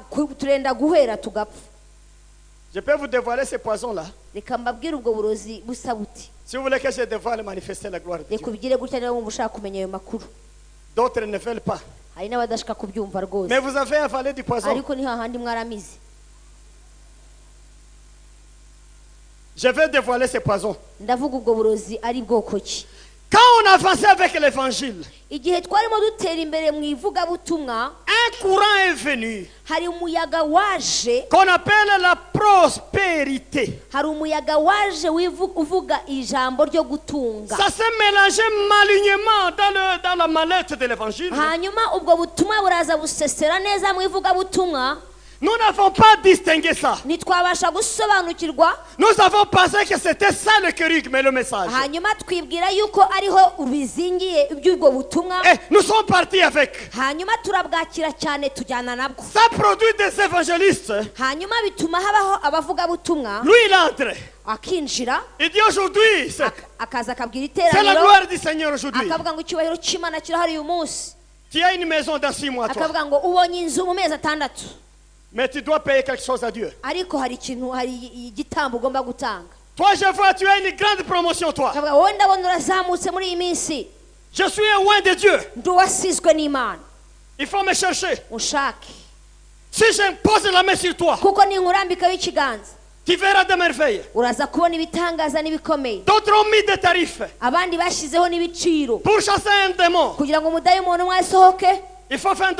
guhera tugapfa. Je peux vous dévoiler ce poison-là. Reka mbabwire ubwo burozi busa buti. Si vous voulez que je dévoile, manifester la gloire de Reka Dieu. ubigire gutya niba wumva ushaka kumenya ayo makuru. D'autres ne veulent pas. Hari n'abadashaka kubyumva rwose. Mais vous avez avalé du poison. Ariko ni hahandi mwaramize. Je vais dévoiler ce poison. Ndavuga ubwo burozi ari bwoko ki. Quand on avançait avec l'évangile, Igihe twarimo dutera imbere mu ivugabutumwa, un courant est venu hari umuyaga waje, qu'on appelle la prospérité. hari umuyaga waje uvuga ijambo ryo gutunga. Ça s'est mélangé malignement dans la mallette de l'évangile. Hanyuma ubwo butumwa buraza busesera neza mu ivugabutumwa. Nous n'avons pas distingué ça. Ntitwabasha gusobanukirwa. Nous avons pensé que c'était ça le kérigme, le message. Hanyuma twibwira yuko ariho ubizingiye iby'ubwo butumwa. Et nous sommes partis avec. Hanyuma turabwakira cyane tujyana nabwo. Ça produit des évangélistes. Hanyuma bituma habaho abavugabutumwa. Lui, il entre. Akinjira. Il dit aujourd'hui, c'est Akaza akabwira la iteraniro. gloire du Seigneur aujourd'hui. Akavuga ngo icyubahiro cy'Imana kirahari uyu munsi. Tu as une maison dans 6 mois, toi. Akavuga ngo ubonye inzu mu mezi 6. Mais tu dois payer quelque chose à Dieu. Ariko hari ikintu hari igitambo ugomba gutanga. Toi, je vois, tu as une grande promotion, toi. Akavuga wowe ndabona urazamutse muri iyi minsi. Je suis un loin de Dieu. Ndi uwasizwe n'Imana. Il faut me chercher. Unshake. Si je pose la main sur toi, Kuko ninkurambikaho ikiganza. tu verras des merveilles. Uraza kubona ibitangaza n'ibikomeye. D'autres ont mis des tarifs Abandi bashyizeho n'ibiciro. pour chasser un démon. Kugira ngo umudayimoni umwe asohoke. il faut $20.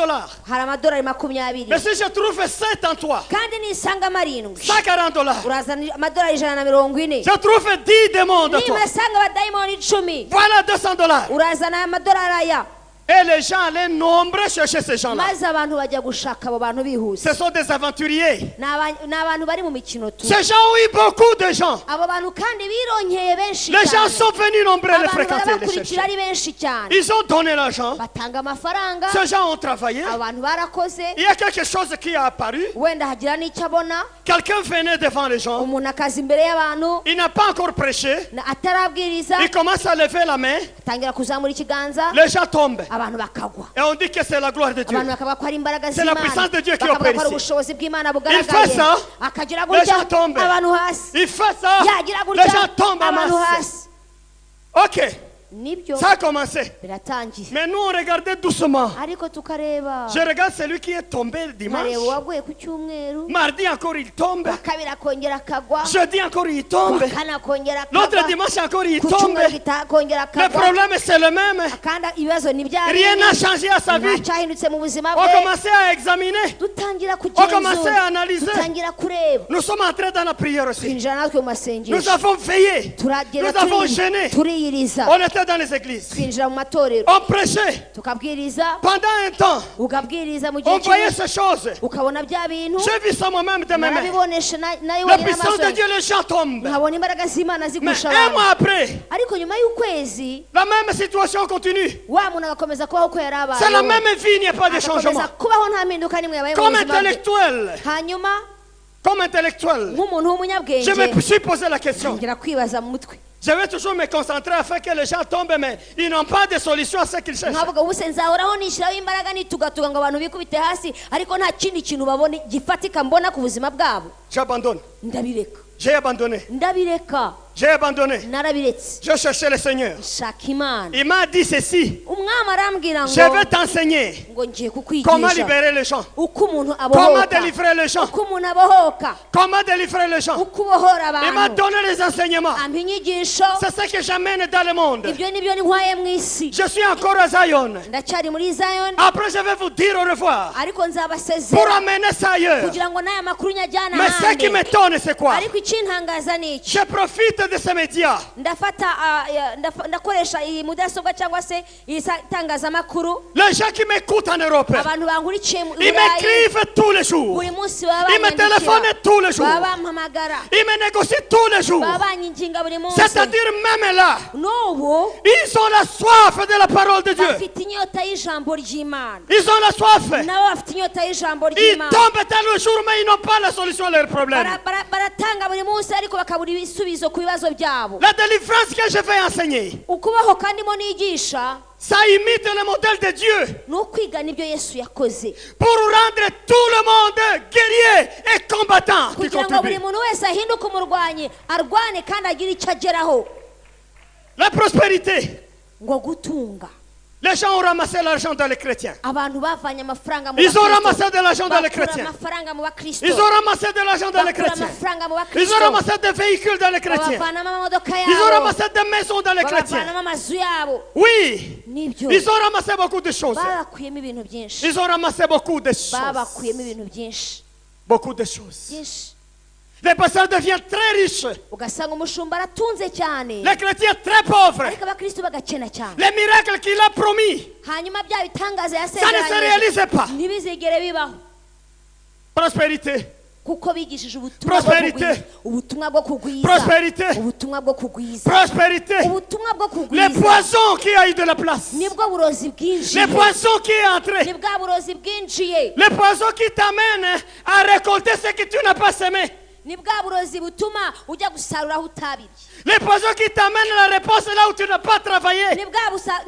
hari amadolari 20. Mais si je trouve 7 en toi, kandi nisanga marindwi $140. urazana amadolari 140. Je trouve 10 démons de toi. nimasanga abadayimoni 10 Voilà $200. urazana amadolari aya. Et les gens allaient nombreux chercher ces gens-là. maze abantu bajya gushaka abo bantu bihuse. Ce sont des aventuriers. ni abantu bari mu mikino tu. Ces gens ont eu beaucoup de gens. abo bantu kandi bironyeye benshi Les gens cyane. sont venus nombreux les abantu fréquenter, les barabakurikira chercher. ari benshi cyane. Ils ont donné l'argent. batanga amafaranga. Ces gens ont travaillé. abantu barakoze. Il y a quelque chose qui a apparu. wenda hagira n'icyo abona. Quelqu'un venait devant les gens. umuntu akaza imbere y'abantu. Il n'a pas encore prêché. atarabwiriza. Il commence à lever la main. atangira kuzamura ikiganza. Les gens tombent. abantu bakagwa. Et on dit que c'est la gloire de Dieu. abantu bakavuga ko ari imbaraga C'est la z'Imana. puissance de Dieu qui bakavuga opère ko ari ici. ubushobozi bw'Imana Il fait bugaragaye. ça. akagira Les gens gutya tombent. abantu hasi. Il fait ça. yagira Les gens gutya tombent en abantu masse. hasi. Ok. nibyo Ça a commencé. biratangiye. Mais nous, on regardait doucement. ariko tukareba. Je regarde celui qui est tombé dimanche. nkareba uwaguye ku cyumweru. Mardi encore il tombe. kabiri akongera akagwa. Jeudi encore il tombe. kane akongera L'autre akagwa. dimanche encore il ku tombe. cyumweru akongera Le akagwa. problème c'est le même. kandi ibibazo ni bya Rien n'a changé à sa vie. ntacyahindutse mu buzima On bwe. commençait à examiner. dutangira On commençait kugenzura. à analyser. dutangira kureba. Nous sommes entrés dans la prière aussi. twinjira natwe mu Nous masengesho. avons veillé. turagenda Nous avons jeûné. turiyiriza. On était dans les églises. twinjira mu matorero. On prêchait. tukabwiriza. Pendant un temps, ukabwiriza mu on gihe voyait kimwe. ces choses. ukabona bya bintu. J'ai vu ça moi-même de mes mains. narabibonesha nayo La puissance de Dieu, les gens tombent. nkabona imbaraga z'Imana Mais zigusha un abantu. mois après, ariko nyuma y'ukwezi la même situation continue. wa muntu agakomeza kubaho uko yari abayeho. C'est la même vie, il n'y a pas de changement. agakomeza kubaho nta mpinduka n'imwe yabaye mu Comme buzima bwe. intellectuel, hanyuma nk'umuntu nk'umuntu w'umunyabwenge je me suis posé la question. ngira kwibaza mu mutwe. Je vais toujours me concentrer afin que les gens tombent, mais ils n'ont pas de solution à ce qu'ils cherchent. nkavuga ubu se nzahoraho nishyiraho imbaraga nitugatuga ngo abantu bikubite hasi ariko nta kindi kintu babona gifatika mbona ku buzima bwabo. J'abandonne. ndabireka. J'ai abandonné. ndabireka. J'ai abandonné. narabiretse. Je cherchais le Seigneur. shaka Imana. Il m'a dit ceci. umwami arambwira Je ngo vais t'enseigner ngo ngiye comment kukwigisha libérer les gens. uko umuntu Comment abohoka. délivrer les gens. uko umuntu abohoka. Comment délivrer les gens. uko ubohora Il m'a abantu. donné les enseignements. ampa inyigisho. C'est ce que j'amène dans le monde. ibyo nibyo ntwaye mu isi. Je suis encore à Zion. ndacyari muri Zion. Après, je vais vous dire au revoir. ariko Pour nzabasezera amener ça ailleurs. kugira ngo n'aya makuru nyajyana Mais ce qui ahandi. m'étonne, c'est quoi? ariko ikintangaza ni iki. Je profite de ces médias. ndakoresha iyi mudasobwa cyangwa se iyi itangazamakuru. Les gens qui m'écoutent en Europe, abantu bankurikiye mu ils Burayi m'écrivent tous les jours. buri munsi baba Ils me banyandikira. téléphonent tous les jours. baba bampamagara. Ils me négocient tous les jours. baba banyinginga buri munsi. C'est-à-dire même là, n'ubu ils ont la soif de la parole de Dieu. bafite inyota y'ijambo ry'Imana. Ils ont la soif. nabo bafite inyota y'ijambo Ils ry'Imana. tombent tel le jour, mais ils n'ont pas la solution à leurs problèmes. baratanga buri munsi ariko bakabura ibisubizo ku bibazo byabo. La délivrance que je vais enseigner, ukubaho kandi mo nigisha ça imite le modèle de Dieu ni ukwigana ibyo Yesu yakoze pour rendre tout le monde guerrier et combattant qui kugira ngo buri contribue. muntu wese ahinduke umurwanyi arwane kandi agire icyo ageraho. La prospérité. ngo gutunga. Les gens ont ramassé l'argent dans les chrétiens. abantu bavanye amafaranga mu Ils ont bakristo. ramassé de l'argent dans les bakura chrétiens. amafaranga mu bakristo. Ils ont ramassé de l'argent dans les bakura chrétiens. amafaranga mu Ils bakristo. ont ramassé des véhicules dans les chrétiens. bavanamo amamodoka Ils ont yabo. ramassé des maisons dans les chrétiens. bavanamo amazu yabo. Oui, nibyo ils ont ramassé beaucoup de choses. babakuyemo ibintu byinshi. Ils ont ramassé beaucoup de choses. babakuyemo ibintu byinshi Beaucoup de choses. byinshi. Les pasteurs deviennent très riches. ugasanga umushumba aratunze cyane Les chrétiens très pauvres. ariko abakristo bagakena cyane. Les miracles qu'il a promis, hanyuma bya bitangaza ça ne se yasezeranyije réalisait pas. ntibizigere bibaho Prospérité, kuko bigishije ubutumwa bwo Prosperité. kugwiza. ubutumwa bwo kugwiza. Prospérité. ubutumwa bwo kugwiza. prospérité. ubutumwa bwo Les kugwiza poisons qui a eu de la place. nibwo burozi Les bwinjiye. poisons qui est entré. ni bwa burozi bwinjiye. Les poisons qui t'amènent à récolter ce que tu n'as pas semé. ni bwa burozi butuma ujya gusarura aho utabibye. Les poisons qui t'amènent à la réponse là où tu n'as pas travaillé. ni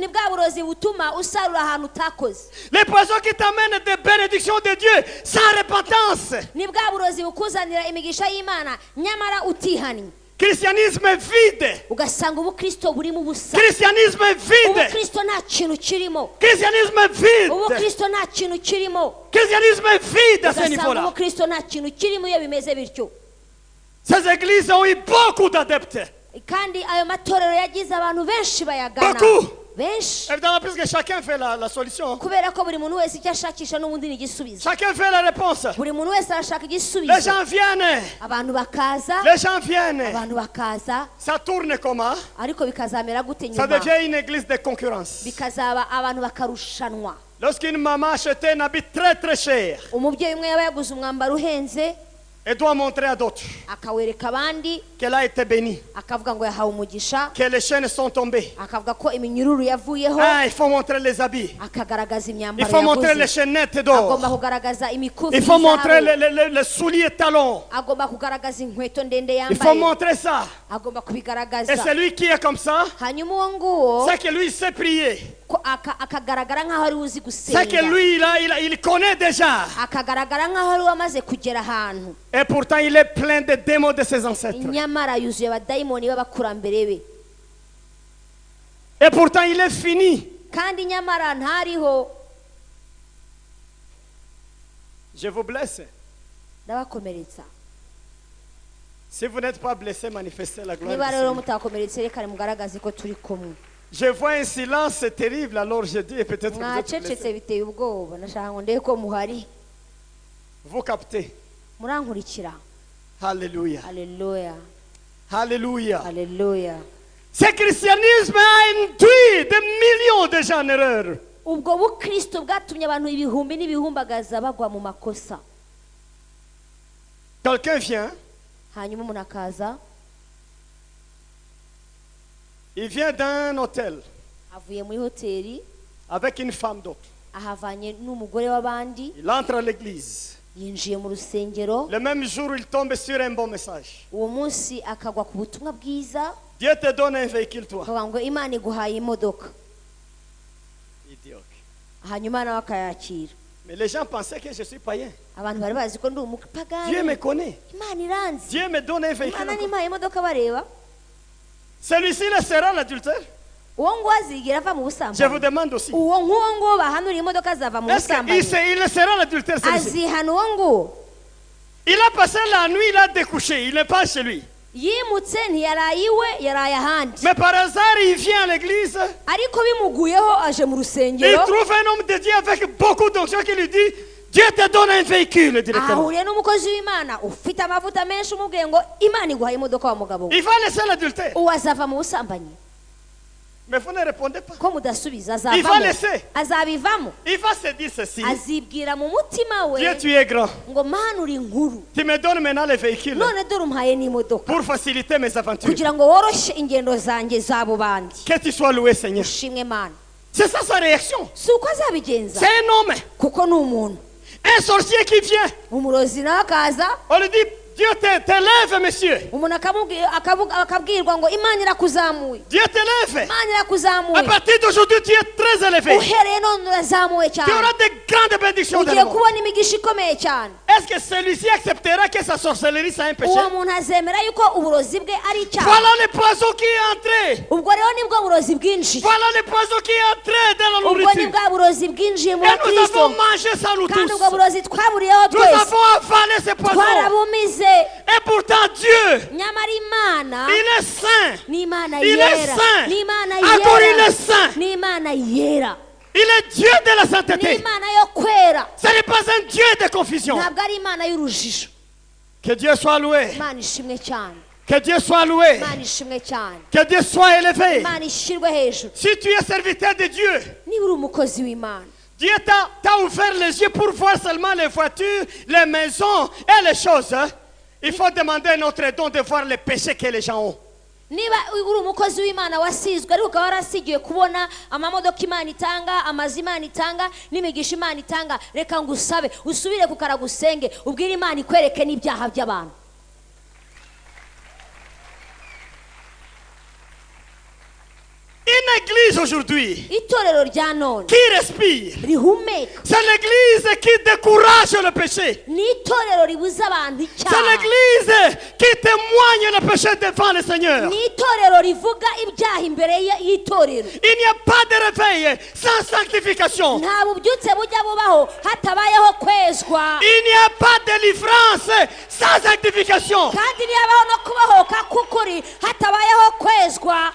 bwa burozi butuma usarura ahantu utakoze. Les poisons qui t'amènent des bénédictions de Dieu sans repentance. ni bwa burozi bukuzanira imigisha y'Imana nyamara utihannye. Christianisme vide. ugasanga ubukristo burimo ubusa. Christianisme vide. ubukristo nta kintu kirimo. Christianisme vide. ubukristo nta kintu kirimo. Christianisme vide à ce ugasanga niveau-là. ubukristo nta kintu kirimo iyo bimeze bityo. Ces églises ont eu beaucoup d'adeptes. kandi ayo matorero yagize abantu benshi bayagana. Beaucoup. benshi Évidemment, puisque chacun fait la solution. kubera ko buri muntu wese icyo ashakisha n'ubundi ni igisubizo Chacun fait la réponse. buri muntu wese arashaka Les igisubizo gens viennent. abantu bakaza Les gens viennent. abantu bakaza Ça tourne comment? ariko bikazamera gute Ça nyuma devient une église de concurrence. bikazaba abantu bakarushanwa Lorsqu'une maman achète un habit très très cher, umubyeyi umwe yaba yaguze umwambaro uhenze elle doit montrer à d'autres akawereka abandi qu'elle a été bénie, akavuga ngo yahawe umugisha que les chaînes sont tombées. akavuga ko iminyururu yavuyeho Ah, il faut montrer les habits. akagaragaza Il imyambaro faut montrer les yaguze chaînettes d'or. agomba kugaragaza imikufi Il faut montrer y'izahabu. les souliers talons. agomba kugaragaza inkweto ndende Il faut yambaye montrer ça. agomba Et kubigaragaza celui qui est comme ça, hanyuma uwo nguwo c'est que lui sait prier. ko akagaragara nk'aho ari uzi C'est que gusenga lui, il connaît déjà. akagaragara nk'aho ari uwamaze kugera ahantu Et pourtant, il est plein de démons de ses ancêtres. nyamara yuzuye abadayimoni b'abakurambere be Et pourtant, il est fini. kandi nyamara ntariho Je vous blesse. ndabakomeretsa Si vous n'êtes pas blessé, manifestez la gloire niba du rero Seigneur. mutakomeretse reka mugaragaze ko turi kumwe Je vois un silence terrible, alors je dis, et peut-être que vous êtes mwacecetse blessé. biteye ubwoba nashaka ngo ndebe ko muhari Vous captez. murankurikira Alléluia. haleluya Alléluia. haleluya Ce christianisme a induit des millions de gens en erreur. ubwo bukristo bwatumye abantu ibihumbi n'ibihumbagaza bagwa mu makosa Quelqu'un vient, hanyuma umuntu akaza il vient d'un hôtel avuye muri hoteli avec une femme d'autre. ahavanye n'umugore w'abandi Il entre à l'église. yinjiye mu rusengero Le même jour, il tombe sur un bon message. uwo munsi akagwa ku butumwa bwiza Dieu te donne un véhicule, toi. akavuga ngo imana iguhaye imodoka Il dit, ok. hanyuma nawe akayakira Mais les gens pensaient que je suis païen. abantu bari bazi ko ndi Dieu me umupagani connaît. imana iranzi Dieu me donne un véhicule. imana nimpaye imodoka bareba Celui-ci laissera l'adultère. uwo nguwo azigira ava mu Je vous busambanyi demande aussi. uwo nguwo nguwo bahanura imodoka zava mu Est-ce busambanyi qu'il laissera l'adultère, celui-ci? azihana uwo nguwo Il a passé la nuit, il a découché. Il n'est pas chez lui. yimutse ntiyaraye iwe yaraye ahandi Mais par hasard, il vient à l'église. ariko bimuguyeho aje mu Il rusengero trouve un homme de Dieu avec beaucoup d'onction qui lui dit, Dieu te donne un véhicule directement. ahuriye n'umukozi w'imana ufite amavuta menshi umubwiye ngo imana iguhaye imodoka wa mugabo we Il va laisser l'adultère. uwo azava mu busambanyi Mais vous ne répondez pas. ko mudasubiza Il va azavamo laisser. azabivamo Il va se dire ceci. azibwira mu mutima we Dieu, tu es grand. ngo mana uri inkuru Tu me donnes maintenant les véhicules none dore umpaye n'imodoka pour faciliter mes aventures. kugira ngo woroshye ingendo zanjye z'abo bandi Que tu sois loué, Seigneur. ushimwe mana C'est ça sa réaction. si uko azabigenza C'est un homme, kuko ni umuntu un sorcier qui vient. umurozi nawe akaza On lui dit, Dieu t'élève, monsieur. umuntu akabwirwa ngo imana irakuzamuye Dieu t'élève. imana À irakuzamuye partir d'aujourd'hui, tu es très élevé. uhereye none urazamuwe Tu cyane auras de grandes bénédictions dans ugiye le monde. kubona imigisha ikomeye cyane Est-ce que celui-ci acceptera que sa sorcellerie soit un péché? uwo muntu azemera yuko uburozi bwe ari icyaha Voilà le poison qui est entré. ubwo rero nibwo burozi bwinjiye Voilà le poison qui est entré dans la ubwo ni nourriture. bwa burozi bwinjiye mu Et nous bakristo avons mangé ça, nous kandi ubwo tous. burozi twaburiyeho Nous twese avons avalé ce poison. twarabumize Et pourtant, Dieu, nyamara imana il est saint. ni imana Il est yera saint. ni imana Encore il yera est saint. ni imana yera Il est Dieu de la ni sainteté. imana yo kwera Ce n'est pas un Dieu de confusion. ntabwo ari imana y'urujijo Que Dieu soit loué. imana ishimwe cyane Que Dieu soit loué. imana ishimwe cyane Que Dieu soit élevé. imana ishyirwe hejuru Si tu es serviteur de Dieu, niba uri umukozi w'imana Dieu t'a ouvert les yeux pour voir seulement les voitures, les maisons et les choses. Hein. Il faut demander à notre don de voir les péchés que les gens ont. niba uri umukozi w'imana wasizwe ariko ukaba warasigiwe kubona amamodoka imana itanga amazu imana itanga n'imigisha imana itanga reka ngo usabe usubire kukara gusenge ubwire imana ikwereke n'ibyaha by'abantu Une église aujourd'hui itorero rya none qui respire, rihumeka c'est l'église qui décourage le péché. ni itorero ribuza abantu C'est icyaha l'église qui témoigne le péché devant le Seigneur. ni itorero rivuga ibyaha imbere y'itorero Il n'y a pas de réveil sans sanctification. nta bubyutse bujya bubaho hatabayeho kwezwa Il n'y a pas de délivrance sans sanctification. kandi ntiyabaho no kubahoka k'ukuri hatabayeho kwezwa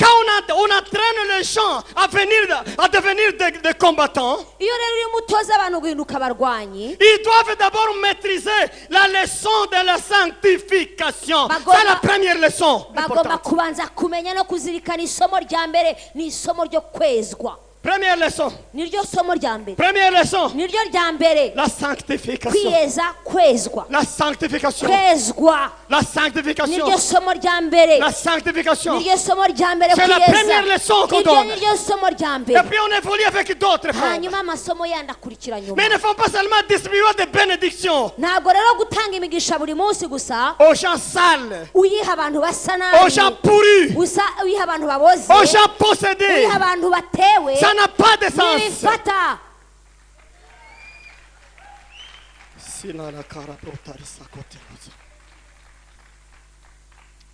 Quand on entraîne les gens à devenir des combattants, iyo rero urimo utoza abantu guhinduka abarwanyi, ils doivent d'abord maîtriser la leçon de la sanctification. C'est la première leçon bagomba importante. kubanza kumenya no kuzirikana isomo rya mbere, ni isomo ryo kwezwa. Première leçon. Niryo somo rya mbere, Première leçon. niryo rya mbere, La sanctification. kwiyeza, kwezwa, La sanctification. kwezwa, La sanctification. niryo somo rya mbere, La sanctification. niryo somo rya mbere, C'est la kwiyeza. première leçon qu'on Iryo donne. niryo somo rya Et mbere, puis on évolue avec d'autres formes. hanyuma amasomo yandi akurikira nyuma. Mais il ne faut pas seulement distribuer des bénédictions Ntabwo rero gutanga imigisha buri munsi gusa aux gens sales, uyiha abantu basa aux gens nabi, pourris, gusa uyiha abantu baboze, aux gens possédés. uyiha abantu batewe, Ça n'a pas de sens. n'ibifata.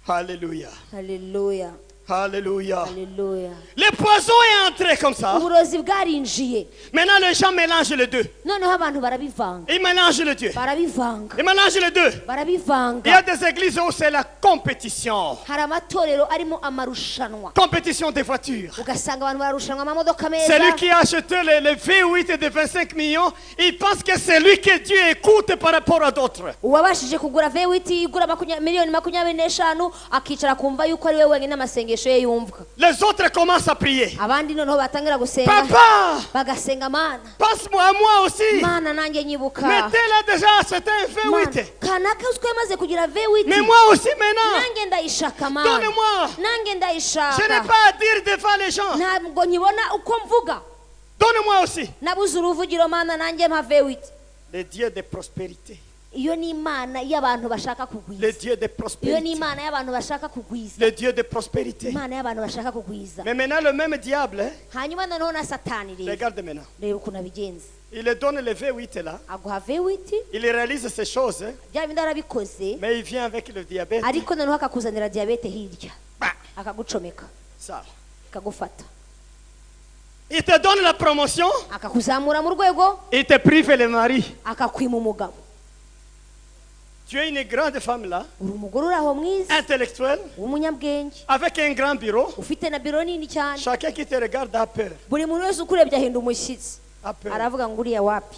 Alléluia. Haleluya, Alléluia. haleluya. Le poison est entré comme ça. Uburozi bwarinjiye, Maintenant, les gens mélangent les deux. noneho abantu barabivanga, Ils mélangent les deux. barabivanga, Ils mélangent les deux. Il y a barabivanga. des églises où c'est la compétition. Hari amatorero arimo amarushanwa, Compétition des voitures. ugasanga abantu bararushanwa amamodoka meza. Celui qui a acheté les V8 de 25 millions, il pense que c'est lui que Dieu écoute par rapport à d'autres. uwabashije kugura V8 igura miliyoni 25 akicara kumva yuko ari we wenyine amasengesho ye yumvwa. Les autres commencent à prier. Abandi noneho batangira gusenga, Papa, bagasenga, mana, passe-moi à moi aussi. mana nanjye nyibuka, Mettez-la déjà, c'était un Mana, V8. kanaka uziko yamaze kugira V8, Mais moi aussi maintenant, nanjye ndayishaka mana, donne-moi. nanjye Je n'ai ndayishaka. pas à dire devant les gens. Ntabwo nkibona uko mvuga, Donne-moi aussi. nabuze uruvugiro, mana nanjye mpa V8. Le Dieu de prospérité. Iyo ni imana y'abantu bashaka Le kugwiza, Dieu de iyo ni prospérité. imana y'abantu bashaka kugwiza, Le Dieu de prospérité. imana y'abantu bashaka kugwiza. Mais maintenant, le même diable, hein, Hanyuma noneho na satani rero, regarde maintenant. reba ukuntu abigenza, Il lui donne le V8 là. aguha V8, Il réalise ces choses, hein, bya bindi arabikoze, mais il vient avec le diabète. ariko noneho akakuzanira diyabete hirya, Bah, akagucomeka, ça. akagufata, Il te donne la promotion, akakuzamura mu rwego, il te prive le mari. akakwima umugabo. Tu es une grande femme là, Uri umugore uri aho mwiza Intellectuel, w'umunyabwenge, avec un grand bureau. ufite na biro nini cyane, chacun qui te regarde a peur. buri muntu wese ukurebye ahinda umushyitsi, A peur. aravuga ngo uriya wapi,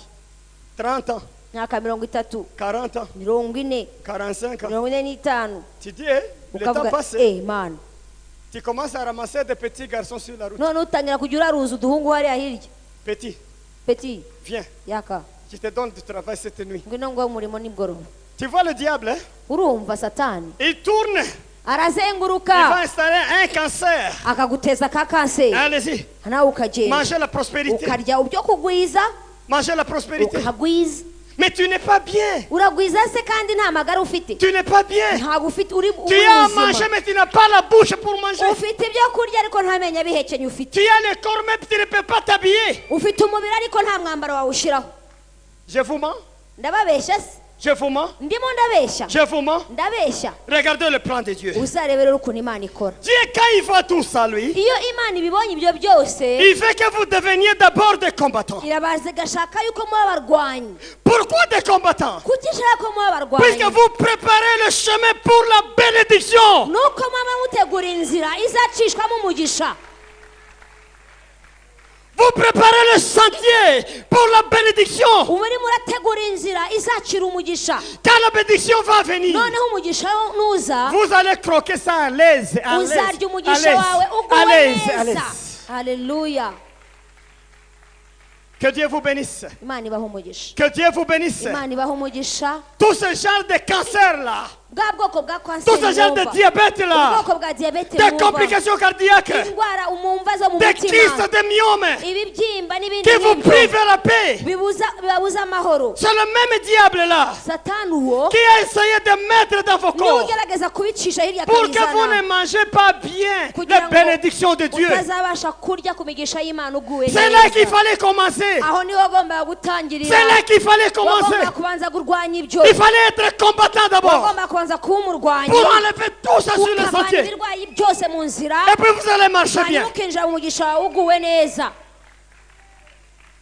30 ans, myaka 30, 40 ans, 40, 45 ans. 45, Tu dis, hein, le temps ukavuga passe. mana, Tu commences à ramasser des petits garçons sur la route. none utangira kujya uraruza uduhungu hariya hirya. Petit, Peti, viens, yaka, je te donne du travail cette nuit. ngwino ngo umurimo nimugoroba. Tu vois le diable, hein? Urumva satani Il tourne, il va arazenguruka, installer un cancer. akaguteza ka kanseri, Allez-y, nawe ukagenda mangez la prospérité. ukarya ibyo kugwiza, Mangez la prospérité. ukagwiza. Mais tu n'es pas bien. Uragwiza se kandi nta magara ufite, Tu n'es pas bien. ntabwo ufite, uri Tu as à manger, muzima, mais tu n'as pas la bouche pour manger. ufite ibyo kurya ariko nta menyo abihekenye ufite, Tu as le corps, mais tu ne peux pas t'habiller. ufite umubiri ariko nta mwambaro wawushyiraho. Je vous mens. Ndababeshya se? Je vous mens. Ndimo ndabeshya? Je vous mens. Ndabeshya? Regardez le plan de Dieu. Uzarebere ukuntu Imana ikora. Dieu, quand il voit tout ça, lui, Iyo Imana ibibonye ibyo byose, il veut que vous deveniez d'abord des combattants. irabaza igashaka yuko muba abarwanyi. Pourquoi des combattants? Kuki ishaka ko muba Puisque abarwanyi? vous préparez le chemin pour la bénédiction. Nuko muba mutegura inzira izacishwamo umugisha. Vous préparez le sentier pour la bénédiction. Ubu urimo urategura inzira izacira umugisha. Quand la bénédiction va venir, Noneho umugisha nuza, vous allez croquer ça à l'aise, à l'aise, uzarya à umugisha wawe l'aise, à uguwe l'aise, à neza. l'aise. Haleluya. Que Dieu vous bénisse. Imana ibaha umugisha. Que Dieu vous bénisse. Imana ibaha umugisha. Tout ce genre de cancer là, Bwa bwoko bwa tout ce kanseri genre de mwumva, diabète là, ubwoko bwa diyabete des mwumva, complications cardiaques, indwara umumva zo mu des mutima, kystes, des myomes ibibyimba n'ibindi qui vous nk'ibyo privent la paix. bibabuza amahoro. C'est le même diable là Satani uwo qui a essayé de mettre dans vos niwe corps ugerageza kubicisha hirya pour que vous ne akabizana mangez pas bien kugira les ngo bénédictions de Dieu. utazabasha kurya ku migisha y'Imana uguwe C'est là qu'il neza. fallait commencer. Aho niho wagombaga gutangirira, C'est là qu'il fallait commencer. wagombaga kubanza kurwanya ibyo, Il fallait être combattant d'abord wagombaga kubanza kuba umurwanyi, pour enlever tout ça sur le ukavana sentier. ibirwayi byose mu nzira, Et puis vous allez marcher bien. hanyuma ukinjira mu mugisha wawe uguwe neza.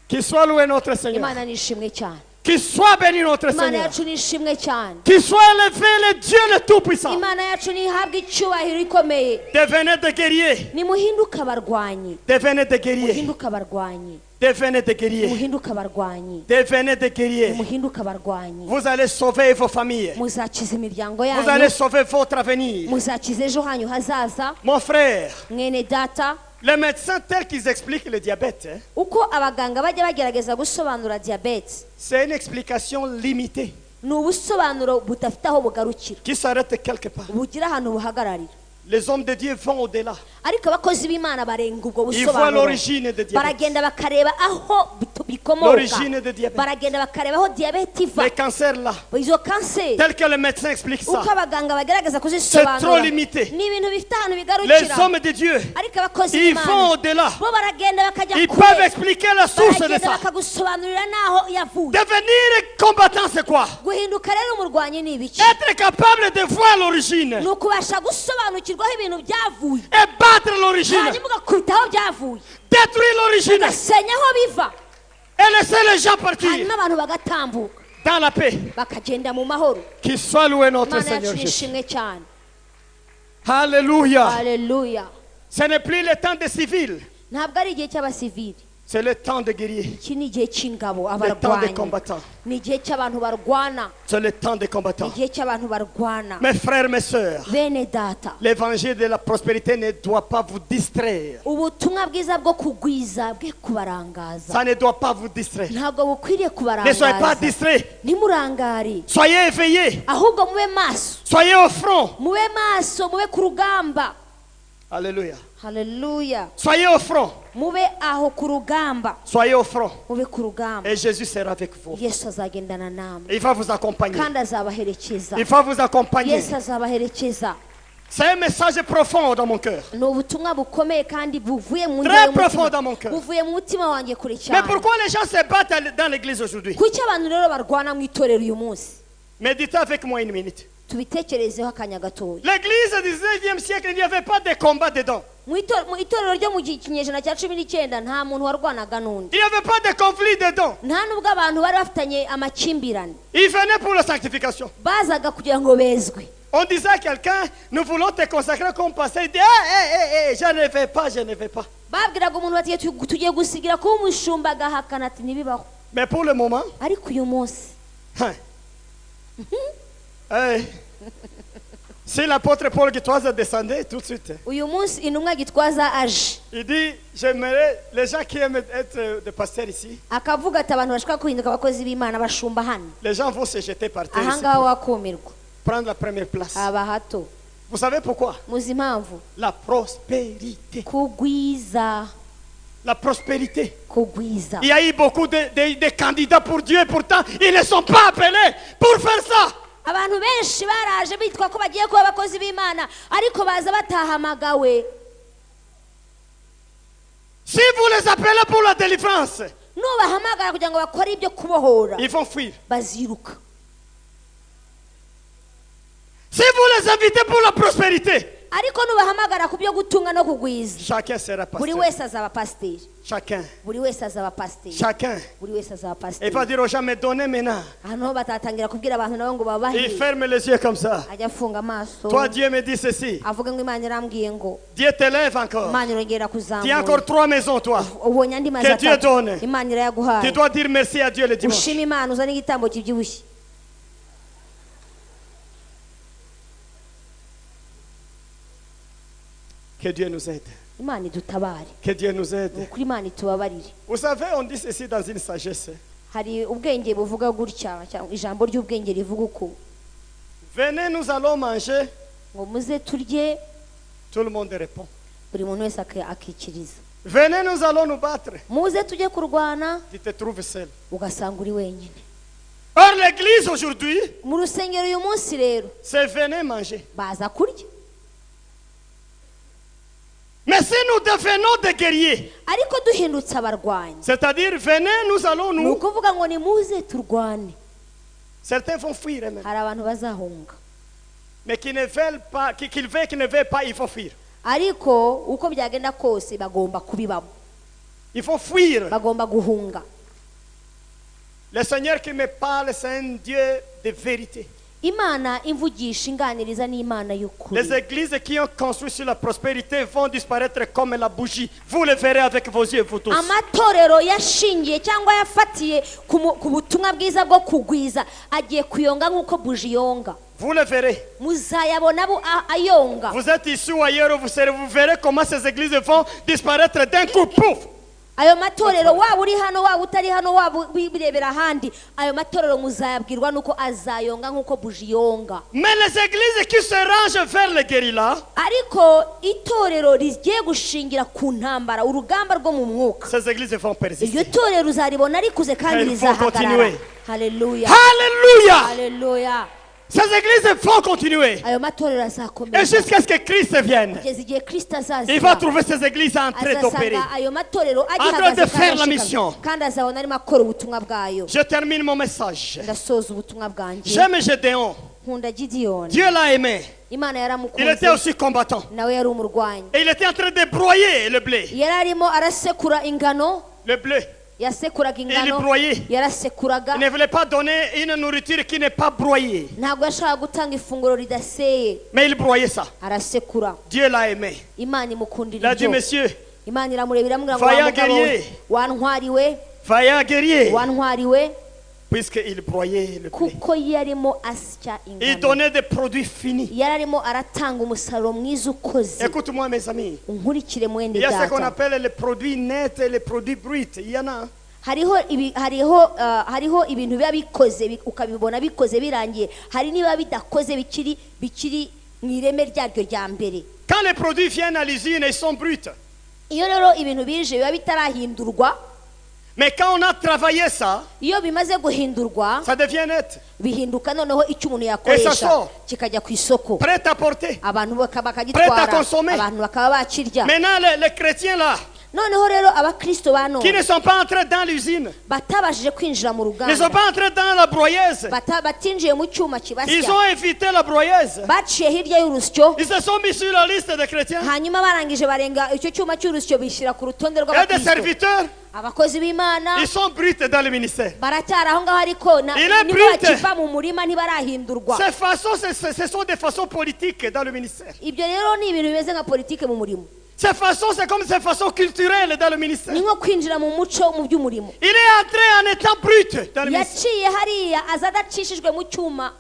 Qu'il soit loué notre Seigneur. Imana nishimwe cyane. Qu'il soit béni notre imana Seigneur. yacu ni ishimwe cyane Qu'il soit élevé le Dieu le Tout-Puissant. imana yacu nihabwe icyubahiro ikomeye Devenez des guerriers. nimuhinduke abarwanyi Devenez des guerriers. muhinduke abarwanyi Devenez des guerriers. muhinduke abarwanyi Devenez des guerriers. muhinduke abarwanyi Vous allez sauver vos familles. muzakiza imiryango Vous allez yanyu sauver votre avenir. muzakiza ejo hanyu hazaza Mon frère, mwene data les médecins tels qu'ils expliquent le diabète, hein, uko abaganga bajya bagerageza gusobanura diyabete c'est une explication limitée ni ubusobanuro budafite aho bugarukira qui s'arrête quelque part. bugira ahantu buhagararira Les hommes de Dieu vont au-delà. ariko abakozi b'imana barenga ubwo Ils voient busobanuro l'origine de diabète. baragenda bakareba aho bikomoka L'origine de diabète. baragenda bakareba aho diyabete iva Les cancers là, izo kanseri tel que le médecin explique ça, uko abaganga bagerageza c'est trop kuzisobanura limité. ni ibintu bifite ahantu Les bigarukira hommes de Dieu, ariko abakozi ils vont b'imana au-delà. bo baragenda bakajya Ils kure peuvent expliquer la source de baragenda ça. bakagusobanurira n'aho yavuye Devenir combattant, c'est quoi? guhinduka rero umurwanyi ni ibiki Être capable de voir l'origine ni ukubasha gusobanukirwaho ibintu byavuye et battre l'origine. hanyuma ugakubita aho byavuye Détruire l'origine ugasenya aho biva et laisser les gens partir hanyuma abantu bagatambuka dans la paix. bakagenda mu mahoro Qu'il soit loué notre imana yacu Seigneur ni Jésus. ishimwe cyane Alléluia. haleluya Ce n'est plus le temps des civils, ntabwo ari igihe cy'abasivili c'est le temps des guerriers, iki ni igihe cy'ingabo le temps des abarwanyi combattants. ni igihe cy'abantu barwana C'est le temps des ni combattants. igihe cy'abantu barwana Mes frères, mes sœurs, bene data l'évangile de la prospérité ne doit pas vous distraire. ubutumwa bwiza bwo kugwiza bwe kubarangaza Ça ne doit pas vous distraire. ntabwo bukwiriye Ne soyez pas kubarangaza distraits. ntimurangare Soyez éveillés. ahubwo mube maso Soyez au front. mube maso mube ku rugamba Alléluia. haleluya Soyez au front. mube aho ku rugamba Soyez au front. mube ku rugamba Et Jésus sera avec vous. yesu azagendana namwe Il va vous accompagner. kandi azabaherekeza Il va vous accompagner. yesu azabaherekeza C'est un message profond dans mon cœur. ni ubutumwa bukomeye kandi buvuye mu Très ngeri profond dans y'umutima mon cœur. buvuye mu mutima wanjye kure Mais cyane pourquoi les gens se battent dans l'église aujourd'hui? kuki abantu rero barwana mu itorero uyu munsi Méditez avec moi une minute. tubitekerezeho akanya gatoya L'église du 19e siècle, il n'y avait pas de combat dedans. mu itorero ryo mu kinyejana cya 19 nta muntu warwanaga n'undi Il n'y avait pas de conflit dedans. nta nubwo abantu bari bafitanye amakimbirane Ils venaient pour la sanctification. bazaga kugira ngo bezwe On disait à quelqu'un, nous voulons te consacrer comme pasteur. Il dit, je ne vais pas, je ne vais pas. babwiraga umuntu bati tugiye gusigira kuba umushumba agahakana ati ntibibaho Mais pour le moment, ariko uyu munsi hein, si l'apôtre Paul Gitwaza descendait tout de suite, uyu munsi intumwa gitwaza aje il dit, j'aimerais les gens qui aiment être des pasteurs ici, akavuga ati abantu bashaka guhinduka abakozi b'imana bashumba hano les gens vont se jeter par terre ici ahangaha pour wakumirwa prendre la première place. haba hato Vous savez pourquoi? muzi impamvu La prospérité. kugwiza La prospérité. kugwiza Il y a eu beaucoup de candidats pour Dieu, pourtant ils ne sont pas appelés pour faire ça. abantu benshi baraje bitwa ko bagiye kuba abakozi b'imana ariko baza batahamagawe Si vous les appelez pour la délivrance, nubahamagara kugira ngo bakore ibyo kubohora ils vont fuir. baziruka Si vous les invitez pour la prospérité, ariko nubahamagara ku byo gutunga no kugwiza chacun sera buri pasteur. wese azaba pasiteri Chacun. buri wese azaba pasiteri Chacun. buri wese azaba Et pasiteri va dire aux gens, mais donnez maintenant. ahantu ho batatangira kubwira abantu nabo ngo Il babahe ferme les yeux comme ça. ajya afunga amaso Toi, Dieu me dit ceci. avuga ngo imana irambwiye ngo Dieu te lève encore. imana irongera Tu as kuzamura encore 3 maisons, toi. ubonye andi mazi Que Dieu atatu donne. imana Tu irayaguhaye dois dire merci à Dieu le dimanche. ushima imana uzane igitambo kibyibushye Que Dieu nous aide. imana idutabare Que Dieu nous ni aide. ukuri imana itubabarire Vous savez, on dit ceci dans une sagesse. hari ubwenge buvuga gutya cyangwa ijambo ry'ubwenge rivuga uko Venez, nous allons manger. ngo muze turye Tout le monde répond. buri muntu wese akikiriza Venez, nous allons nous battre. muze tujye kurwana Tu te trouves seul. ugasanga uri wenyine Or, l'église aujourd'hui, mu rusengero uyu munsi rero c'est venez manger. baza kurya Mais si nous devenons des guerriers, ariko duhindutse abarwanyi c'est-à-dire venez, nous allons ni nous. ukuvuga ngo ni muze turwane Certains vont fuir eux-mêmes. hari abantu bazahunga Mais qui ne veulent pas, qu'ils veulent, qui ne veulent pas, il faut fuir. ariko uko byagenda kose bagomba kubibamo Il faut fuir. bagomba guhunga Le Seigneur qui me parle, c'est un Dieu de vérité. imana imvugisha inganiriza ni imana y'ukuri. Les églises qui ont construit sur la prospérité vont disparaître comme la bougie. Vous le verrez avec vos yeux, vous tous. amatorero yashingiye cyangwa yafatiye ku butumwa bwiza bwo kugwiza agiye kuyonga nk'uko buji yonga. Vous le verrez. muzayabona ayonga. Vous êtes ici ou ailleurs, vous verrez comment ces églises vont disparaître d'un coup. Pouf! ayo matorero waba uri hano waba utari hano waba birebera ahandi ayo matorero muzayabwirwa nuko azayonga nk'uko buji yonga. Mais les églises qui se rangent vers les guérillas, ariko itorero rigiye gushingira ku ntambara urugamba rwo mu mwuka, ces églises vont persister. iryo torero uzaribona rikuze kandi Elles vont rizahagarara. continuer. Haleluya, Alléluia! haleluya. Ces églises vont continuer. ayo matorero Et azakomeza jusqu'à ce que Christ vienne, kugeza igihe Kristo azaza. il va trouver ces églises en train d'opérer. azasanga ayo matorero train de agihagaze faire la kandi mission. ashikamye, kandi azabona arimo akora ubutumwa bwayo. Je termine mon message. ndasoza ubutumwa bwanjye. J'aime Gédéon. nkunda Gideyoni. Dieu l'a aimé. imana Il était yaramukunze aussi combattant. nawe yari umurwanyi. Et il était en train de broyer le blé. yari arimo arasekura ingano, Le blé. yasekuraga ingano, broyait. yarasekuraga. Il ne voulait pas donner une nourriture qui n'est pas broyée. ntabwo yashaka gutanga ifunguro ridaseye, Mais il broyait ça. arasekura. Dieu l'a aimé. imana Il imukundira a dit, ibyo. monsieur, imana iramureba iramubwira ngo Vaya wa mugabo we, guerrier. wantwariwe vaillant guerrier. wantwariwe, Puisqu'il broyait le blé. kuko yarimo asya Il ingano, donnait des produits finis. yari arimo aratanga umusaruro mwiza ukoze. Écoute-moi, mes amis. unkurikire mwene Il y a ce qu'on data. appelle les produits nets et les produits bruts. Il y en a. hariho ibintu biba bikoze ukabibona bikoze birangiye, hari niba bidakoze bikiri mu ireme ryaryo rya mbere. Quand les produits viennent à l'usine, ils sont bruts. iyo rero ibintu bije biba bitarahindurwa, Mais quand on a travaillé ça, iyo bimaze guhindurwa ça devient net. bihinduka noneho icyo umuntu Esa yakoresha so. kikajya ku isoko, Prêt à porter. abantu Prêt à bakagitwara, consommer. abantu bakaba bakirya. Maintenant, les chrétiens là, noneho rero abakristo ba qui none ne sont pas entrés dans l'usine, batabashije kwinjira mu ne sont ruganda, pas entrés dans la broyeuse, batinjiye mu cyuma ils kibasya, ont évité la broyeuse. baciye hirya y'urusyo, Ils se sont mis sur la liste des chrétiens. hanyuma barangije barenga icyo cyuma cy'urusyo bishyira ku rutonde Et des rw'abakristo. serviteurs, abakozi b'imana ils sont bruts dans le ministère. baracyari aho ngaho ariko Il est nibo brute. bakiva mu murima ntibarahindurwa. Ces façons, ce sont des façons politiques dans le ministère. ibyo rero ni ibintu bimeze nka politike mu murimo, Ces façons, c'est comme ces façons culturelles dans le ministère. ni nko kwinjira mu muco mu by'umurimo. Il est entré en étant brut dans le ministère. yaciye hariya aza adacishijwe mu cyuma,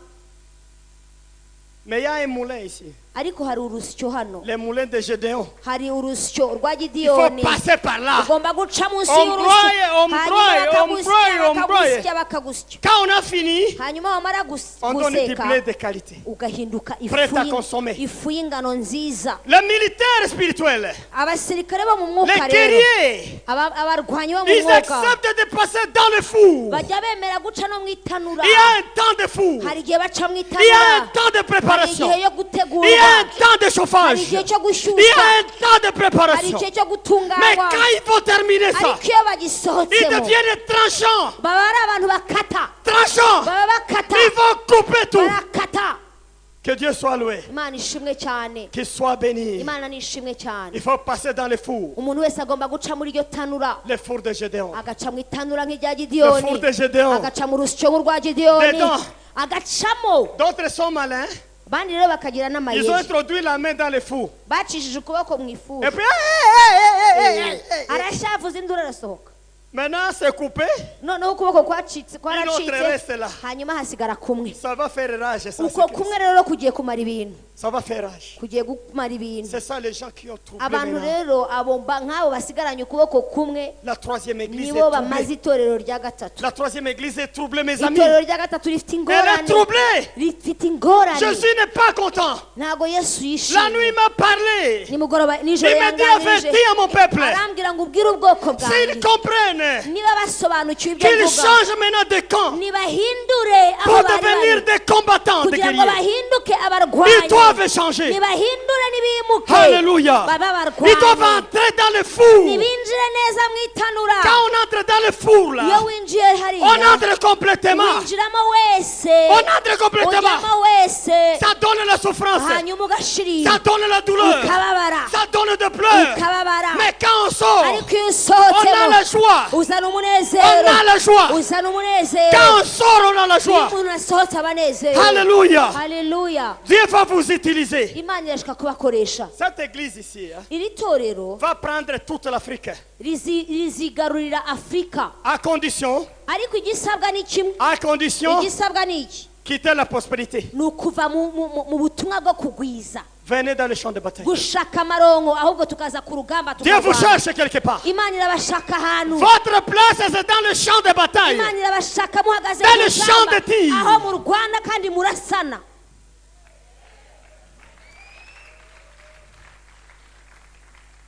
Mais il y a un moulin ici. ariko hari urusyo hano, Les moulins de Gédéon. hari urusyo rwa Il faut Gideyoni, passer par là. ugomba guca munsi On y'urusyo, broye, on hanyuma broye, on broye, on broye. bakagusya bakagusya, Quand on a fini, hanyuma wamara on donne du guseka blé de qualité. ugahinduka Prêt à consommer. ifu y'ingano nziza. Les militaires spirituels, abasirikare bo mu mwuka les rero, guerriers, abarwanyi bo mu ils mwuka acceptent de passer dans le four. bajya bemera guca no mu itanura. Il y a un temps de four. hari igihe baca mu Il y a un itanura, temps de hari préparation. igihe yo Il gutegurwa, y a un temps de hari chauffage. igihe cyo Il y gushyushya, a un temps de hari préparation. igihe cyo Mais gutunganywa. quand il faut terminer ça, ariko iyo ils bagisohotsemo deviennent tranchants. baba ari abantu bakata, Tranchants. baba bakata, Ils vont couper tout. barakata. Que Dieu soit loué. imana ishimwe cyane, Qu'il soit béni. imana ni ishimwe cyane. Il faut passer dans le four. umuntu wese agomba guca muri iryo tanura, Le four de Gédéon. agaca mu itanura nk'irya Le Gideyoni, four de Gédéon. agaca mu rusyo nk'urwa Gideyoni, Dedans. agacamo. D'autres sont malins. abandi rero bakagira Ils ont n'amayeri, introduit la main dans le four. bacishije ukuboko mu ifuru, Et puis, arashavuza induru arasohoka. maintenant c'est coupé. noneho ukuboko kwacitse Une autre reste kwaracitse, là. hanyuma hasigara kumwe. Ça va faire rage. Ça, uko kumwe rero kugiye kumara ibintu, ça va faire rage. kugiye kumara ibintu. C'est ça les gens qui ont trouvé abantu maintenant. rero abo nk'abo basigaranye ukuboko kumwe La troisième église est nibo bamaze troublée. itorero rya gatatu. La troisième église est troublée, mes amis. itorero rya gatatu rifite Elle est ingorane, troublée. rifite ingorane. Jésus n'est pas content. ntabwo yesu La nuit yishimye. m'a parlé. nimugoroba Il nijoro m'a dit yanganirije, avertis à mon peuple. arambwira ngo ubwire ubwoko S'ils bwanjye comprennent niba basobanukiwe ibyo qu'ils mvuga, changent maintenant de camp nibahindure aho pour bari devenir bari des combattants de kugira kugira ngo guerriers. bahinduke Ils abarwanyi doivent changer. nibahindure n'ibimuke Alléluia. babe Ils doivent abarwanyi entrer dans le four. nibinjire neza mu itanura Quand on entre dans le four, iyo là, winjiye on hariya entre complètement. winjiramo wese On entre complètement. ujyamo wese Ça donne la souffrance. hanyuma ugashirira Ça donne la douleur. ukababara Ça donne de pleurs. ukababara Mais quand on sort, ariko iyo on a usohotsemo la joie. uzana On umunezero a la joie. uzana umunezero Quand on sort, on a la iyo joie. umuntu asohotse abanezero Alléluia. haleluya Dieu va vous utiliser. imana irashaka kubakoresha Cette église ici iri torero va prendre toute l'Afrique. rizigarurira afurika À condition, ariko igisabwa ni kimwe igisabwa ni iki quitter la prospérité. ni ukuva mu butumwa bwo kugwiza Venez dans le champ de bataille. gushaka amaronko ahubwo tukaza ku rugamba Dieu vous tukarwana cherche quelque part. imana irabashaka ahantu Votre place c'est dans le champ de bataille. imana irabashaka muhagaze Dans ku le champ de tir. rugamba aho murwana kandi murasana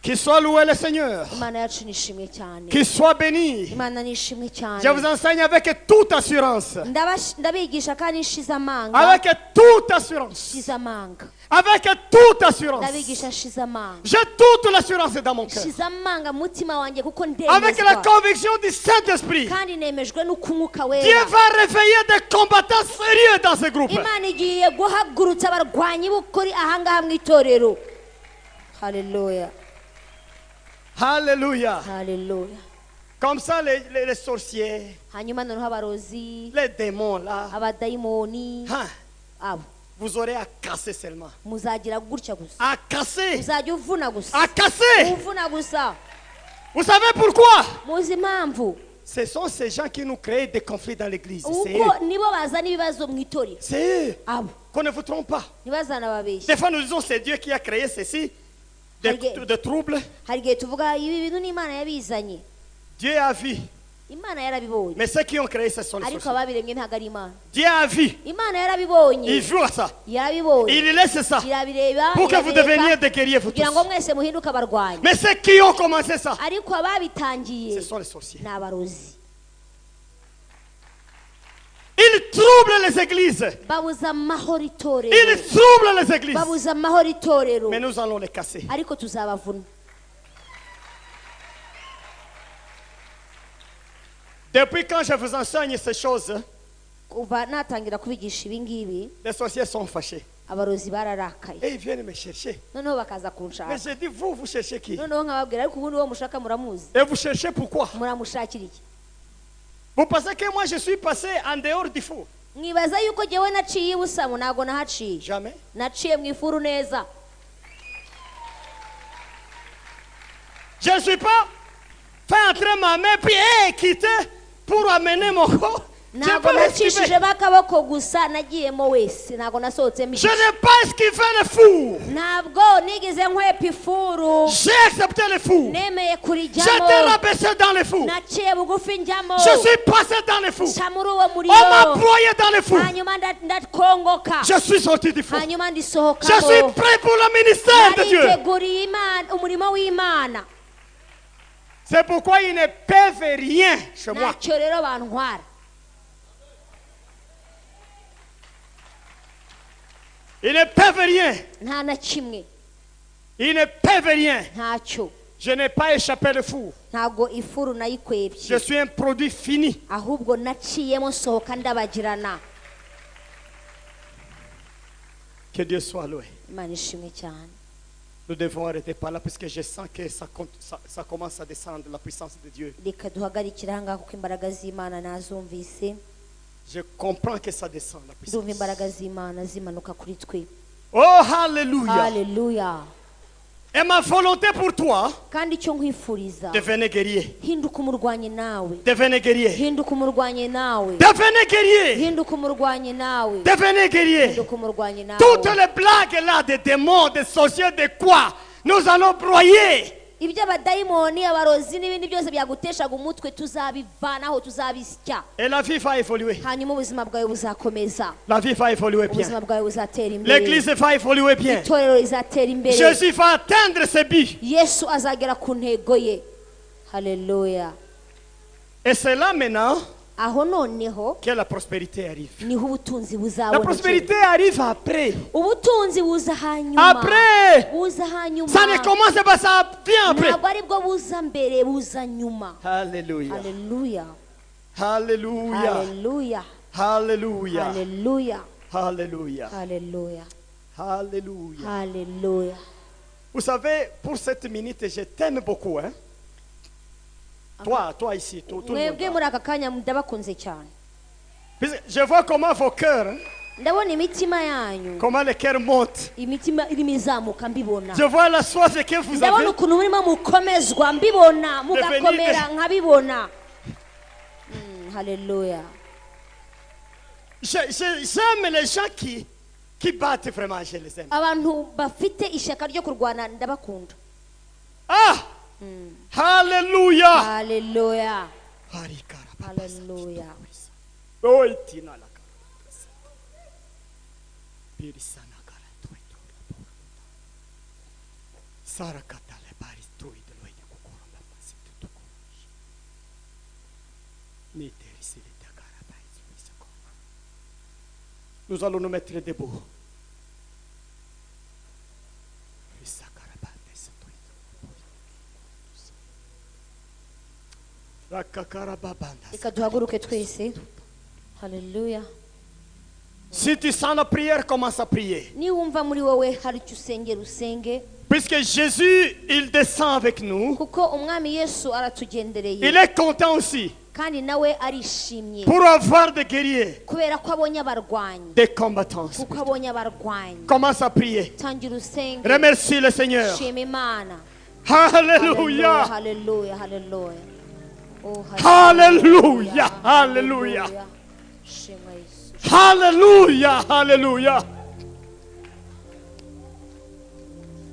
Qu'il soit loué le Seigneur. imana yacu nishimwe cyane Qu'il soit béni. imana nishimwe cyane Je vous enseigne avec toute assurance. ndabigisha kandi nshize amanga Avec toute assurance. nshize amanga Avec toute assurance. ndabigisha nshize amanga J'ai toute l'assurance dans mon cœur. nshize amanga mu mutima wanjye kuko Avec la ndemezwa conviction du Saint-Esprit. kandi nemejwe n'uko umwuka Dieu wera va réveiller des combattants sérieux dans ce groupe. imana igiye guhagurutsa abarwanyi b'ukuri ahangaha mu itorero haleluya Alléluia. haleluya Comme ça, les sorciers, hanyuma noneho abarozi les démons là, abadayimoni hein, abo vous aurez à casser seulement. muzagira gutya gusa À casser. uzajya uvuna gusa À casser. uvuna gusa Vous savez pourquoi? muzi impamvu Ce sont ces gens qui nous créent des conflits dans l'église. C'est eux. uko nibo bazana ibibazo mu itorero C'est eux. abo Qu'on ne vous trompe pas. ntibazana babeshya Des fois, nous disons c'est Dieu qui a créé ceci, de troubles. hari igihe tuvuga ibi bintu ni imana yabizanye Dieu a vu. imana yarabibonye Mais ceux qui ont créé ce sont les ariko sorciers. ababiremye ntabwo ari imana Dieu a vu. imana yarabibonye Il joue à ça. yarabibonye Il laisse ça. irabireba Pour que vous irabireka, deveniez des guerriers, vous kugira ngo tous. mwese muhinduke abarwanyi Mais ceux qui ont commencé ça, ariko ababitangiye ce sont les sorciers. ni abarozi Ils troublent les églises. babuza amahoro itorero Ils troublent les églises. babuza amahoro itorero Mais nous allons les casser. ariko tuzabavuna Depuis quand je vous enseigne ces choses, kuva natangira kubigisha ibi ngibi les sorciers sont fâchés. abarozi bararakaye Et ils viennent me chercher. noneho bakaza Mais kunshaka je dis, vous cherchez qui? noneho nkababwira ariko ubundi uwo mushaka muramuzi Et vous cherchez pourquoi? muramushakira iki Vous pensez que moi je suis passé en dehors du four? mwibaza yuko jyewe naciye ibusamu ntabwo nahaciye Jamais. naciye mu ifuru neza Je ne suis pas fait entrer ma main puis quitter pour amener mon corps. Je n'ai ntabwo pas esquivé. nacishijemo akaboko gusa nagiyemo wese ntabwo nasohotsemo Je igice n'ai pas esquivé le four. ntabwo nigeze nkwepa ifuru J'ai accepté le four. nemeye J'étais kurijyamo rabaissé dans le four. naciye bugufi njyamo Je suis passé dans le four. nca muri uwo On muriro m'a broyé dans le four. hanyuma ndakongoka Je suis sorti du four. hanyuma Je ndisohokamo suis prêt pour le ministère de Dieu. nariteguriye Imana umurimo w'imana C'est pourquoi ils ne peuvent rien chez moi. ntacyo rero bantwara Ils ne peuvent rien. nta na kimwe Ils ne peuvent rien. ntacyo Je n'ai pas échappé le four. ntabwo ifuru Je nayikwebye suis un produit fini. ahubwo naciyemo nsohoka ndabagirana Que Dieu soit loué. imana ishimwe cyane Nous devons arrêter par là puisque je sens que ça commence à descendre, la puissance de Dieu. reka duhagarikire ahangaha kuko imbaraga z'imana nazumvise Je comprends que ça descend, la ndumva puissance. imbaraga z'imana zimanuka kuri twe Oh, alléluia. haleluya Et ma volonté pour toi, kandi icyo nkwifuriza devenez guerrier. hinduka umurwanyi nawe Devenez guerrier. hinduka umurwanyi nawe Devenez guerrier. hinduka umurwanyi nawe Devenez guerrier. hinduka umurwanyi nawe Toutes les blagues là des démons, des sorciers, de quoi, nous allons broyer. iby'abadayimoni abarozi n'ibindi byose byaguteshaga umutwe tuzabivanaho tuzabisya Et la vie va évoluer. hanyuma ubuzima bwawe buzakomeza La vie va évoluer bien. ubuzima bwawe buzatera imbere L'église va évoluer bien. itorero rizatera imbere Jésus va atteindre ses buts. yesu azagera ku ntego ye haleluya Et c'est là maintenant aho noneho que la prospérité arrive. niho ubutunzi La buzabonekera. prospérité arrive après. Ubutunzi buza hanyuma. Après. Buza hanyuma. Ça ne commence pas, ça vient après. ntabwo aribwo buza mbere, buza nyuma. Alléluia. Haleluya. Alléluia. Haleluya. Alléluia. Haleluya. Alléluia. Haleluya. Alléluia. Haleluya. Vous savez, pour cette minute, je t'aime beaucoup. Hein? Toi ici, tout le mwebwe monde. muri aka kanya ndabakunze cyane. Je vois comment vos cœurs, hein, ndabona imitima yanyu, comment les cœurs montent. imitima irimo izamuka mbibona. Je vois la soif que vous ndabona avez. ukuntu murimo mukomezwa mbibona, mugakomera nkabibona. Haleluya. J'aime les gens qui battent vraiment, je les aime. abantu bafite ishyaka ryo kurwana ndabakunda. Ah! Alléluia! Haleluya. Harikara. Haleluya. Oh, itina la cara. Pirisana cara, toi. Sara katale paris toi de loin de kokoro papa c'est tout. Métérisé les takara paris. Nous allons nous mettre debout. reka duhaguruke twese. Haleluya. Si tu sens la prière, commence à prier. niba wumva muri wowe hari icyo usengera usenge, Puisque Jésus, il descend avec nous, kuko umwami Yesu aratugendereye il est content aussi kandi nawe arishimye pour avoir des guerriers, kubera ko abonye abarwanyi, des combattants. kuko abonye abarwanyi. Commence à prier. tangira usenge, Remercie le Seigneur. shima Imana. Alléluia. Haleluya. Haleluya. Oh, Alléluia. Alléluia. Shima Yesu. Alléluia. Alléluia.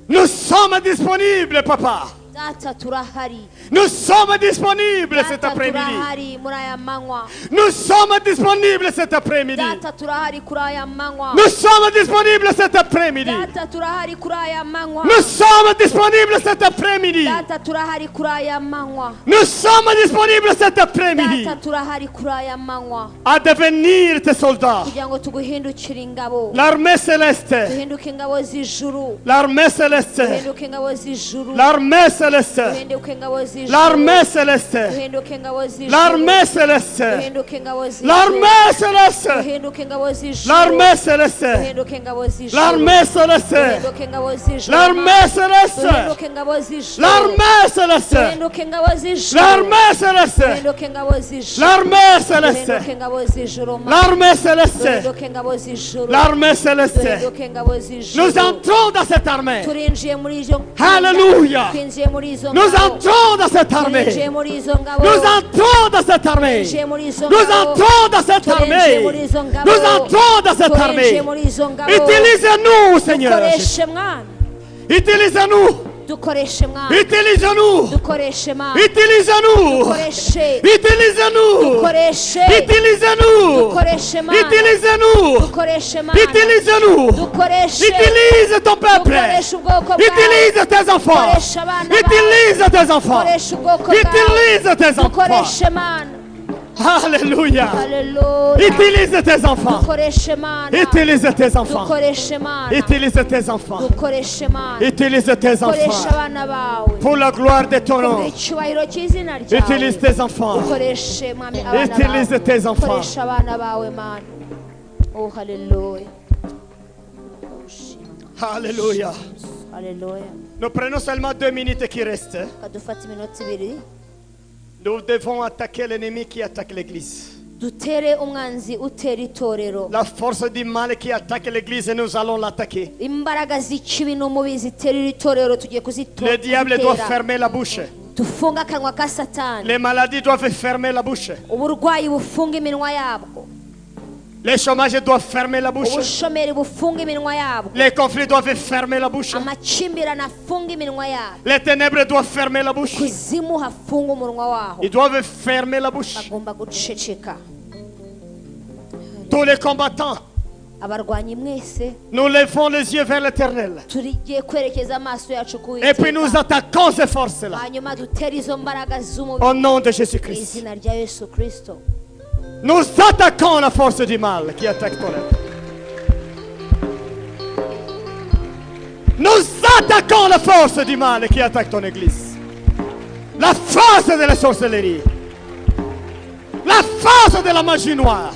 Nous sommes disponibles, papa. Data turahari. Nous sommes disponibles cet Data après-midi. turahari muri aya manywa. Nous sommes disponibles cet après-midi. Data turahari kuri aya manywa. Nous sommes disponibles cet après-midi. Data turahari kuri aya manywa. Nous sommes disponibles cet après-midi. Data turahari kuri aya manywa. Nous sommes disponibles cet après-midi Data turahari kuri aya manywa, à devenir tes soldats. kugira ngo tuguhindukire ingabo, L'armée céleste. duhinduke ingabo z'ijuru, L'armée céleste. duhinduke ingabo z'ijuru, L'armée céleste. duhinduke ingabo z'ijuru, L'armée céleste. duhinduke ingabo z'ijuru, L'armée céleste. duhinduke ingabo z'ijuru, L'armée céleste. duhinduke ingabo z'ijuru, L'armée céleste. duhinduke ingabo z'ijuru, L'armée céleste. duhinduke ingabo z'ijuru, L'armée céleste. duhinduke ingabo z'ijuru, L'armée céleste. duhinduke ingabo z'ijuru, L'armée céleste. duhinduke ingabo z'ijuru, L'armée céleste. duhinduke ingabo z'ijuru, L'armée céleste. duhinduke ingabo z'ijuru, L'armée céleste. duhinduke ingabo z'ijuru. Nous entrons dans cette armée. turinjiye muri izo Alléluia. twinjiye muri izo Nous ngabo, entrons dans cette turinjiye armée. muri izo ngabo, Nous entrons dans cette armée. turinjiye muri izo Nous ngabo, entrons dans cette turinjiye muri armée. izo ngabo, Nous entrons dans cette turinjiye armée. muri izo ngabo. Utilise-nous, Seigneur. dukoreshe mwana, Utilise-nous. dukoreshe mwana, Utilise-nous. dukoreshe mwana, Utilise-nous. dukoreshe, Utilise-nous. dukoreshe, Utilise-nous. dukoreshe mwana, Utilise-nous. dukoreshe mwana, Utilise-nous. dukoreshe, Utilise ton peuple. dukoreshe ubwoko bwawe, Utilise tes enfants. dukoreshe abana bawe, Utilise tes enfants. dukoreshe ubwoko bwawe, Utilise tes enfants. dukoreshe mana. Alléluia. Haleluya. Utilise tes enfants. dukoreshe mana, Utilise tes enfants. dukoreshe mana, Utilise tes enfants. dukoreshe mana, Utilise tes dukoreshe enfants. abana bawe Pour la gloire de ton kubera nom. icyubahiro cy'izina Utilise ryawe, tes enfants. dukoreshe mwami abana Utilise bawe, tes enfants. dukoreshe abana bawe mana. Oh haleluya. Alléluia. Haleluya. Nous prenons seulement 2 minutes qui restent. kadufata iminota ibiri Nous devons attaquer l'ennemi qui attaque l'église. dutere umwanzi utera itorero, La force du mal qui attaque l'église, nous allons l'attaquer. imbaraga z'ikibi n'umubi ziterera itorero tugiye Le diable doit kuzitera, fermer la bouche. dufunga akanwa ka satani, Les maladies doivent fermer la bouche. uburwayi bufunga iminwa yabwo, Les chômages doivent fermer la bouche. ubushomeri bufunga iminwa yabwo, Les conflits doivent fermer la bouche. amakimbirane afunga iminwa yabo, Les ténèbres doivent fermer la bouche. kuzimu hafunga umunwa waho, Ils doivent fermer la bouche. bagomba guceceka. Tous les combattants, abarwanyi mwese nous levons les yeux vers l'éternel. turigiye kwerekeza amaso yacu ku Et puis nous Uwiteka, attaquons ces forces-là. hanyuma dutere izo mbaraga z'umubiri Au nom de mu Jésus-Christ. izina rya Yesu Kristo. Nous attaquons la force du mal qui attaque ton être. Nous attaquons la force du mal qui attaque ton église. La force de la sorcellerie. La force de la magie noire.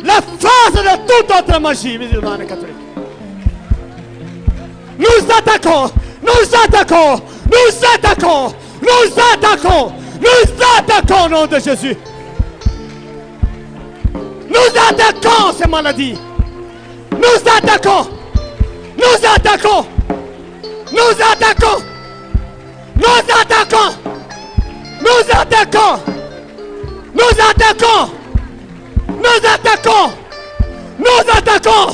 La force de toute autre magie musulmane et catholique. Nous attaquons, nous attaquons, nous attaquons, nous attaquons, nous attaquons au nom de Jésus. Nous attaquons ces maladies. Nous attaquons. Nous attaquons. Nous attaquons. Nous attaquons. Nous attaquons. Nous attaquons. Nous attaquons. Nous attaquons.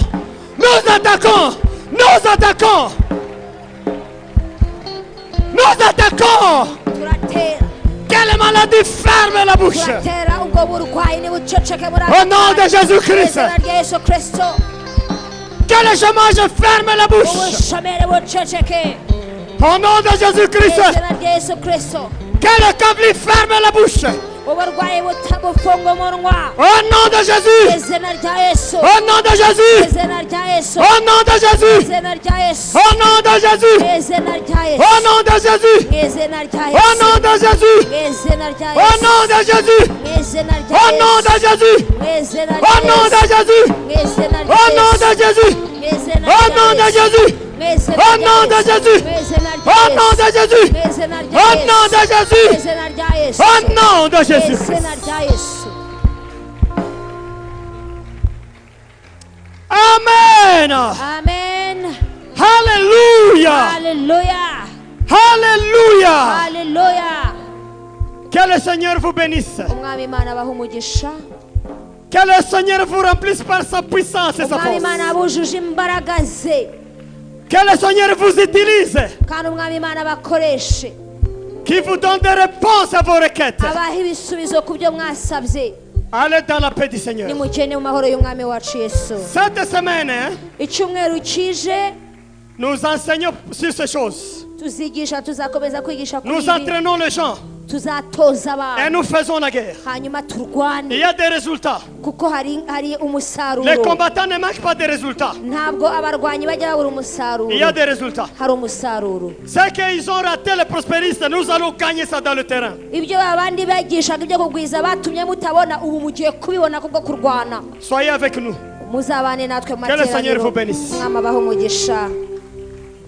Nous attaquons. Nous attaquons. Nous attaquons. turatera Quelle maladie ferme la bouche. turatera ubwo burwayi nibuceceke muri Au nom de Jésus-Christ. izina rya Yesu Kristo Que le chômage ferme la bouche. ubushomeri buceceke Au nom de Jésus-Christ. izina rya Yesu Kristo Que le câble ferme la bouche. uburwayi butabufunga umunwa Au nom de Jésus. izina rya Yesu Au nom de Jésus. izina rya Yesu Au nom de Jésus. izina rya Yesu Au nom de Jésus. izina rya Yesu Au nom de Jésus. izina rya Au Yesu nom de Jésus. izina rya Au Yesu nom de Jésus. izina rya Au nom de Jésus. izina Au nom de Jésus. izina rya Au nom de Jésus. izina Au nom de Jésus. Au nom de Jésus. Au nom de Jésus. Au nom de Jésus. izina rya Yesu Au nom de Jésus. izina rya Yesu Amen. amen Alléluia. Alléluia Alléluia. Alléluia Que le Seigneur vous bénisse. umwami Imana abaha umugisha Que le Seigneur vous remplisse par sa puissance et sa umwami Imana force. abujuje imbaraga ze Que le Seigneur vous utilise. kandi umwami Imana abakoreshe Qui vous donne des réponses à vos requêtes. abaha ibisubizo ku byo mwasabye Allez dans la paix du Seigneur. nimugende mu mahoro y'umwami wacu Yesu Cette semaine, icyumweru kije nous enseignons sur ces choses. tuzigisha tuzakomeza kwigisha kuri Nous ibi entraînons les gens tuzatoza et abantu nous faisons la guerre. hanyuma Il turwane y a des résultats. kuko hari umusaruro Les combattants ne manquent pas de résultats. ntabwo abarwanyi bajya babura umusaruro Il y a des résultats. hari umusaruro C'est qu'ils ont raté les prospéristes. Nous allons gagner ça dans le terrain. ibyo abandi bagishaga ibyo kugwiza batumye mutabona ubu mugiye kubibona kubwo kurwana Soyez avec nous. muzabane natwe mu Que le Seigneur materaniro vous bénisse. umwami abaha umugisha